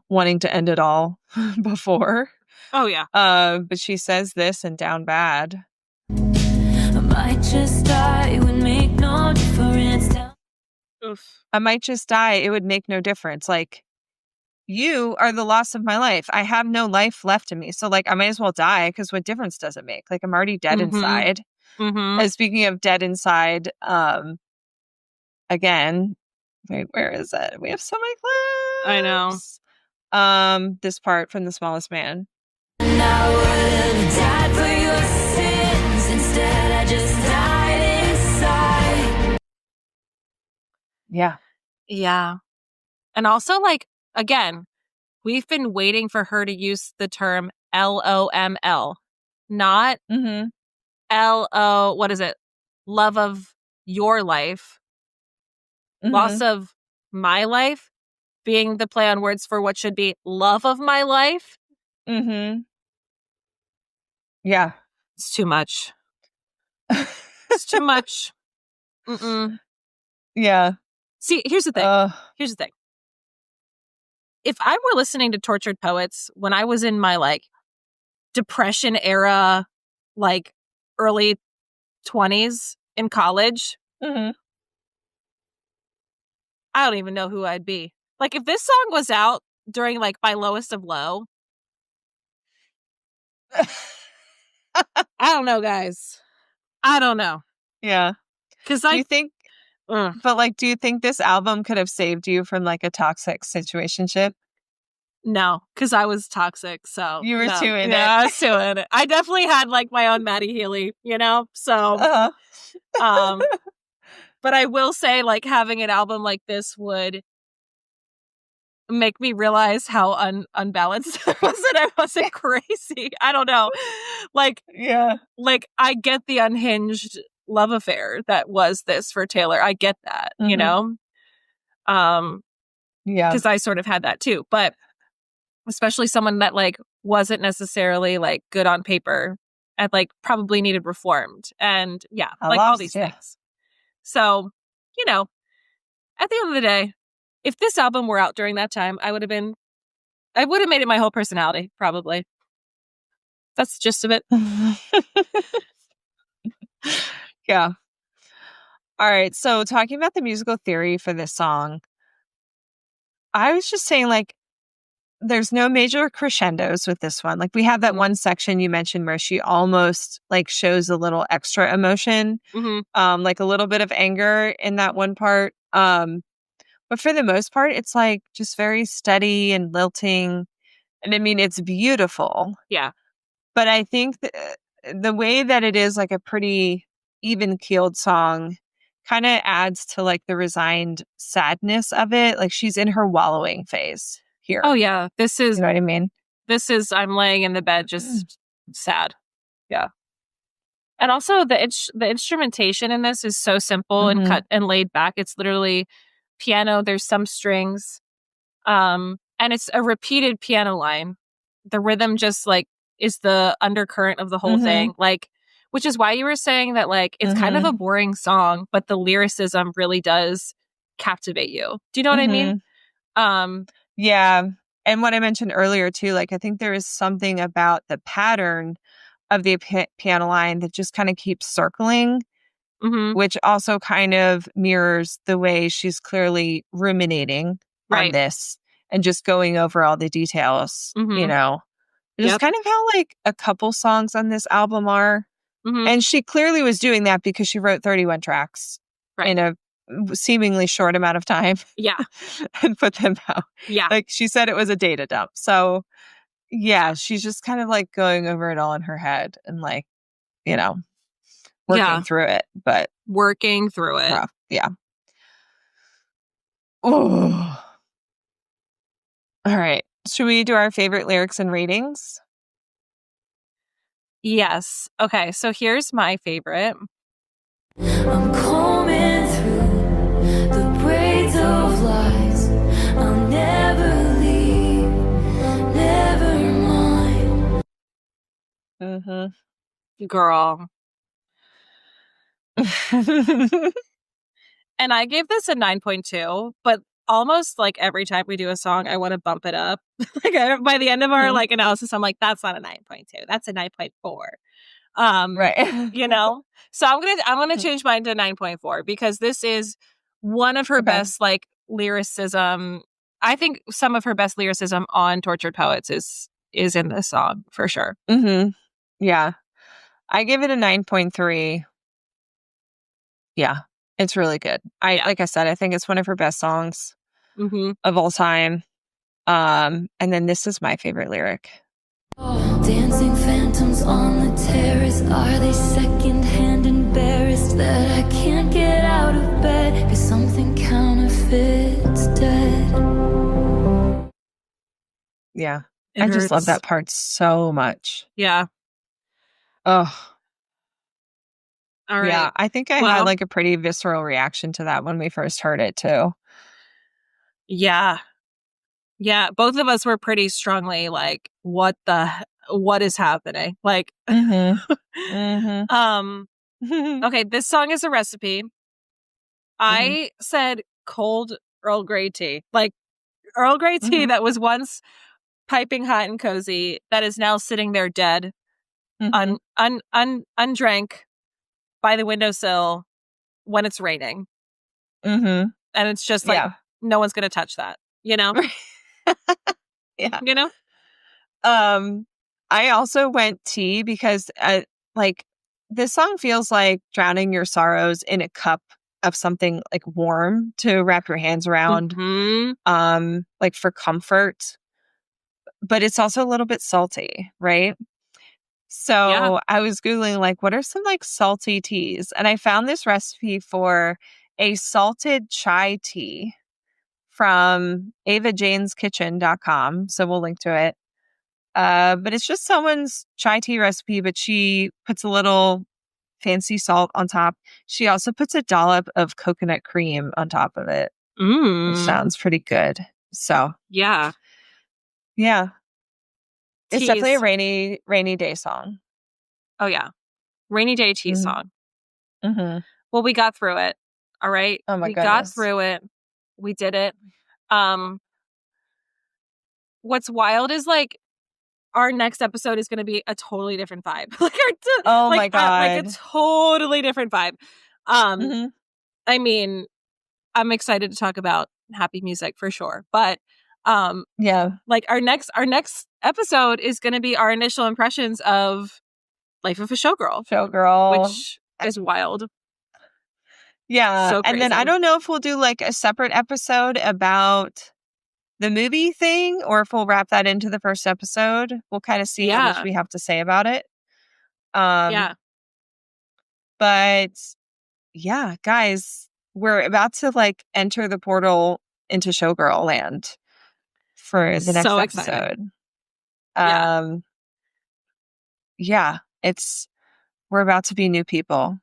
wanting to end it all before. Oh, yeah. But she says this in Down Bad. I might just die, it would make no difference. Oof. I might just die, it would make no difference. Like, you are the loss of my life. I have no life left in me. So, like, I might as well die because what difference does it make? Like, I'm already dead inside. And speaking of dead inside, again, wait, where is it? We have so many clips. I know. This part from The Smallest Man. And I would have died for your sins. Instead, I just died inside. Yeah. Yeah. And also, like, again, we've been waiting for her to use the term LOML, not LO, what is it? Love of your life. Loss of my life being the play on words for what should be love of my life. Yeah. It's too much. It's too much. Yeah. See, here's the thing. If I were listening to Tortured Poets when I was in my like depression era, like early 20s in college, I don't even know who I'd be. Like if this song was out during like my lowest of low, I don't know, guys. I don't know. Yeah. Because do you think, but like, do you think this album could have saved you from like a toxic situationship? No, because I was toxic. So you were too in it. Yeah, I was too in it. I definitely had like my own Maddie Healy, So, but I will say, like having an album like this would make me realize how unbalanced I was, and I wasn't crazy. I don't know. Like, yeah. Like I get the unhinged love affair that was this for Taylor. I get that, you know? Yeah. Because I sort of had that too. But especially someone that like wasn't necessarily like good on paper and like probably needed reformed. And yeah, like all these things. So, you know, at the end of the day, if this album were out during that time, I would have made it my whole personality, probably. That's the gist of it. Yeah. All right. So talking about the musical theory for this song, I was just saying, like, there's no major crescendos with this one. Like, we have that one section you mentioned where she almost like shows a little extra emotion, like a little bit of anger in that one part. But for the most part, it's like just very steady and lilting. And I mean, it's beautiful. Yeah. But I think the way that it is like a pretty even keeled song kind of adds to like the resigned sadness of it. Like she's in her wallowing phase here. Oh, yeah. This is, you know what I mean? This is, I'm laying in the bed just sad. Yeah. And also the instrumentation in this is so simple and cut and laid back. It's literally piano. There's some strings. And it's a repeated piano line. The rhythm just like is the undercurrent of the whole thing. Like, which is why you were saying that like it's kind of a boring song, but the lyricism really does captivate you. Do you know what I mean? Yeah. And what I mentioned earlier too, like I think there is something about the pattern of the piano line that just kind of keeps circling, which also kind of mirrors the way she's clearly ruminating on this and just going over all the details, you know. Just kind of how like a couple songs on this album are. And she clearly was doing that because she wrote 31 tracks in a seemingly short amount of time. Yeah. And put them out. Yeah. Like she said it was a data dump. So yeah, she's just kind of like going over it all in her head and like, you know, working through it. But working through it. Rough. Yeah. Oh. All right. Should we do our favorite lyrics and ratings? Yes. Okay, so here's my favorite. I'm combing through the braids of lies. I'll never leave, never mind. Girl. And I gave this a 9.2, but almost like every time we do a song, I want to bump it up. Like by the end of our like analysis, I'm like, that's not a 9.2. That's a 9.4. Right. You know? So I'm gonna change mine to 9.4 because this is one of her best like lyricism. I think some of her best lyricism on Tortured Poets is in this song for sure. Yeah. I give it a 9.3. Yeah. It's really good. Like I said, I think it's one of her best songs of all time. And then this is my favorite lyric. Oh, dancing phantoms on the terrace. Are they secondhand embarrassed that I can't get out of bed? 'Cause something counterfeits dead. Yeah. I just love that part so much. Yeah. Oh. All right. Yeah, I think I had like a pretty visceral reaction to that when we first heard it too. Yeah. Yeah, both of us were pretty strongly like, what is happening? Like, okay, this song is a recipe. I said cold Earl Grey tea. Like, Earl Grey tea that was once piping hot and cozy that is now sitting there dead, undrank by the windowsill when it's raining. And it's just like, no one's going to touch that, you know? Yeah. You know? I also went tea because like this song feels like drowning your sorrows in a cup of something like warm to wrap your hands around, like for comfort. But it's also a little bit salty, right? So I was Googling like, what are some like salty teas? And I found this recipe for a salted chai tea from avajaneskitchen.com. So we'll link to it. But it's just someone's chai tea recipe, but she puts a little fancy salt on top. She also puts a dollop of coconut cream on top of it, which sounds pretty good. So yeah. It's definitely a rainy day song. Oh, yeah. Rainy day tea song. Mm-hmm. Well, we got through it. All right. Oh, my we goodness. got through it. We did it. What's wild is like our next episode is going to be a totally different vibe. My God. Like a totally different vibe. I mean, I'm excited to talk about happy music for sure. But like our next episode is going to be our initial impressions of Life of a Showgirl, which is wild. Yeah. So and then I don't know if we'll do like a separate episode about the movie thing or if we'll wrap that into the first episode. We'll kind of see how much we have to say about it. But yeah, guys, we're about to like enter the portal into Showgirl land for the next episode. We're about to be new people.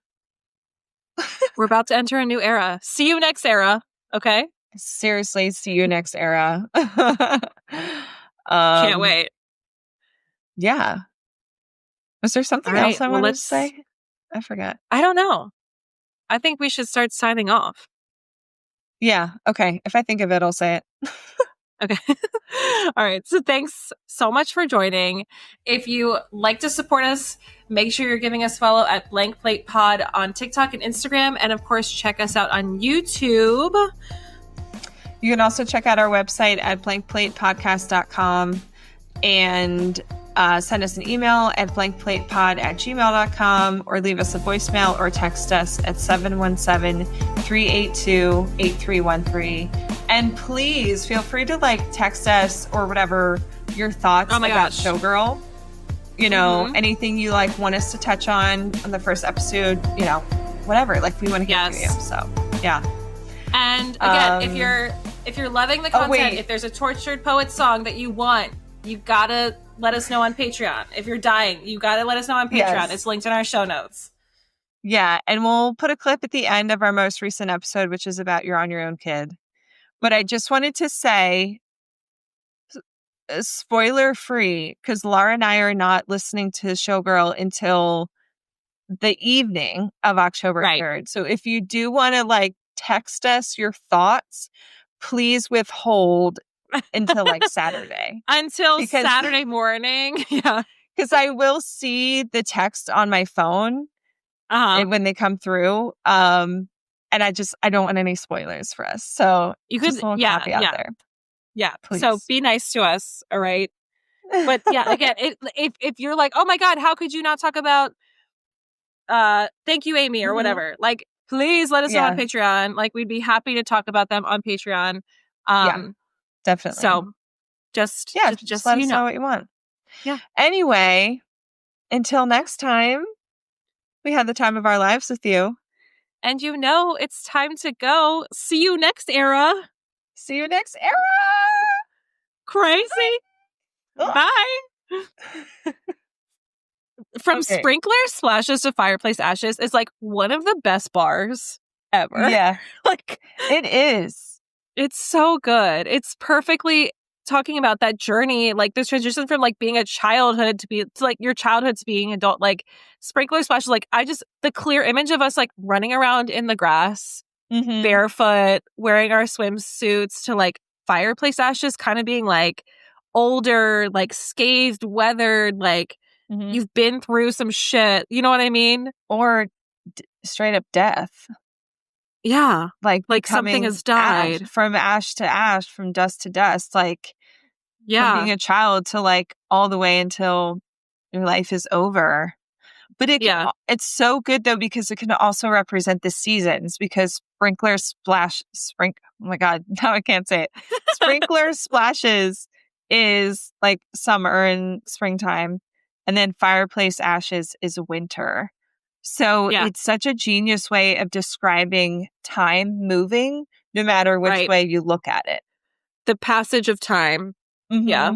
We're about to enter a new era. See you next era. Okay. Seriously, see you next era. Can't wait. Yeah. Was there something else I wanted to say? I forgot. I don't know. I think we should start signing off. Yeah. Okay. If I think of it, I'll say it. Okay. All right. So thanks so much for joining. If you like to support us, make sure you're giving us a follow at Blank Plate Pod on TikTok and Instagram. And of course, check us out on YouTube. You can also check out our website at blankplatepodcast.com and send us an email at blankplatepod@gmail.com or leave us a voicemail or text us at 717-382-8313. And please feel free to like text us or whatever your thoughts about Showgirl. You know, anything you like want us to touch on the first episode, you know, whatever. Like we want to hear from you. So yeah. And again, if you're loving the content, if there's a Tortured Poets song that you want, you gotta let us know on Patreon. If you're dying, you gotta let us know on Patreon. Yes. It's linked in our show notes. Yeah, and we'll put a clip at the end of our most recent episode, which is about You're on Your Own Kid. But I just wanted to say, spoiler free, because Laura and I are not listening to Showgirl until the evening of October 3rd. So if you do want to like text us your thoughts, please withhold until like Saturday. Saturday morning. Yeah. Because I will see the text on my phone when they come through. And I don't want any spoilers for us. So you could, copy out there. Yeah. Please. So be nice to us. All right. But yeah, again, if you're like, oh my God, how could you not talk about Thank You, Amy, or whatever? Like, please let us know on Patreon. Like, we'd be happy to talk about them on Patreon. Definitely. So just let us know what you want. Yeah. Anyway, until next time, we had the time of our lives with you. And you know, it's time to go. See you next era. See you next era. Crazy. Bye. From Sprinkler Splashes to Fireplace Ashes is like one of the best bars ever. Yeah. Like it is. It's so good. It's perfectly talking about that journey, like this transition from like being a childhood to like your childhood to being adult. Like Sprinkler Splashes, like the clear image of us like running around in the grass, barefoot, wearing our swimsuits, to like Fireplace Ashes kind of being like older, like scathed, weathered, like you've been through some shit. You know what I mean? Or straight up death. Yeah. Like something has died. From ash to ash, from dust to dust. Like from being a child to like all the way until your life is over. But it's so good though, because it can also represent the seasons, because oh my God, now I can't say it. Sprinkler Splashes is like summer and springtime. And then Fireplace Ashes is winter. So it's such a genius way of describing time moving, no matter which way you look at it. The passage of time. Yeah.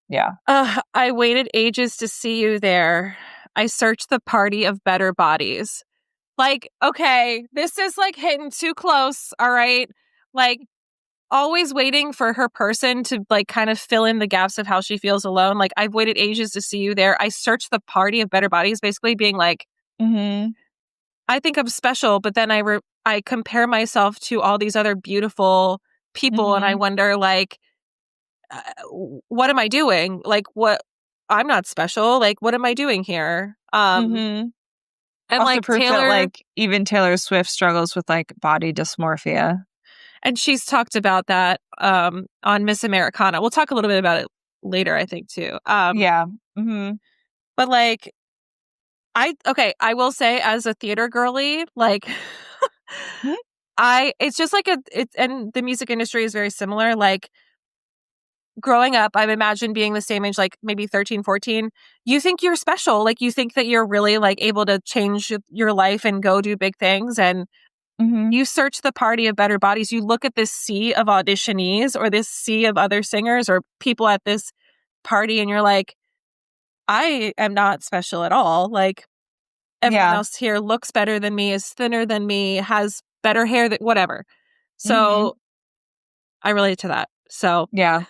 Yeah. I waited ages to see you there. I search the party of better bodies. Like, okay, this is like hitting too close. All right. Like, always waiting for her person to like kind of fill in the gaps of how she feels alone. Like, I've waited ages to see you there. I search the party of better bodies, basically being like, I think I'm special, but then I compare myself to all these other beautiful people, and I wonder, like, what am I doing? Like, what? I'm not special. Like, what am I doing here? And also like proof Taylor, that like even Taylor Swift struggles with like body dysmorphia, and she's talked about that on Miss Americana. We'll talk a little bit about it later, I think, too. But like, I will say, as a theater girly, like, it's just like and the music industry is very similar. Like, growing up, I've imagined being the same age, like maybe 13, 14. You think you're special. Like, you think that you're really like able to change your life and go do big things. And you search the party of better bodies. You look at this sea of auditionees or this sea of other singers or people at this party, and you're like, I am not special at all. Like, everyone else here looks better than me, is thinner than me, has better hair, whatever. So I relate to that. So yeah.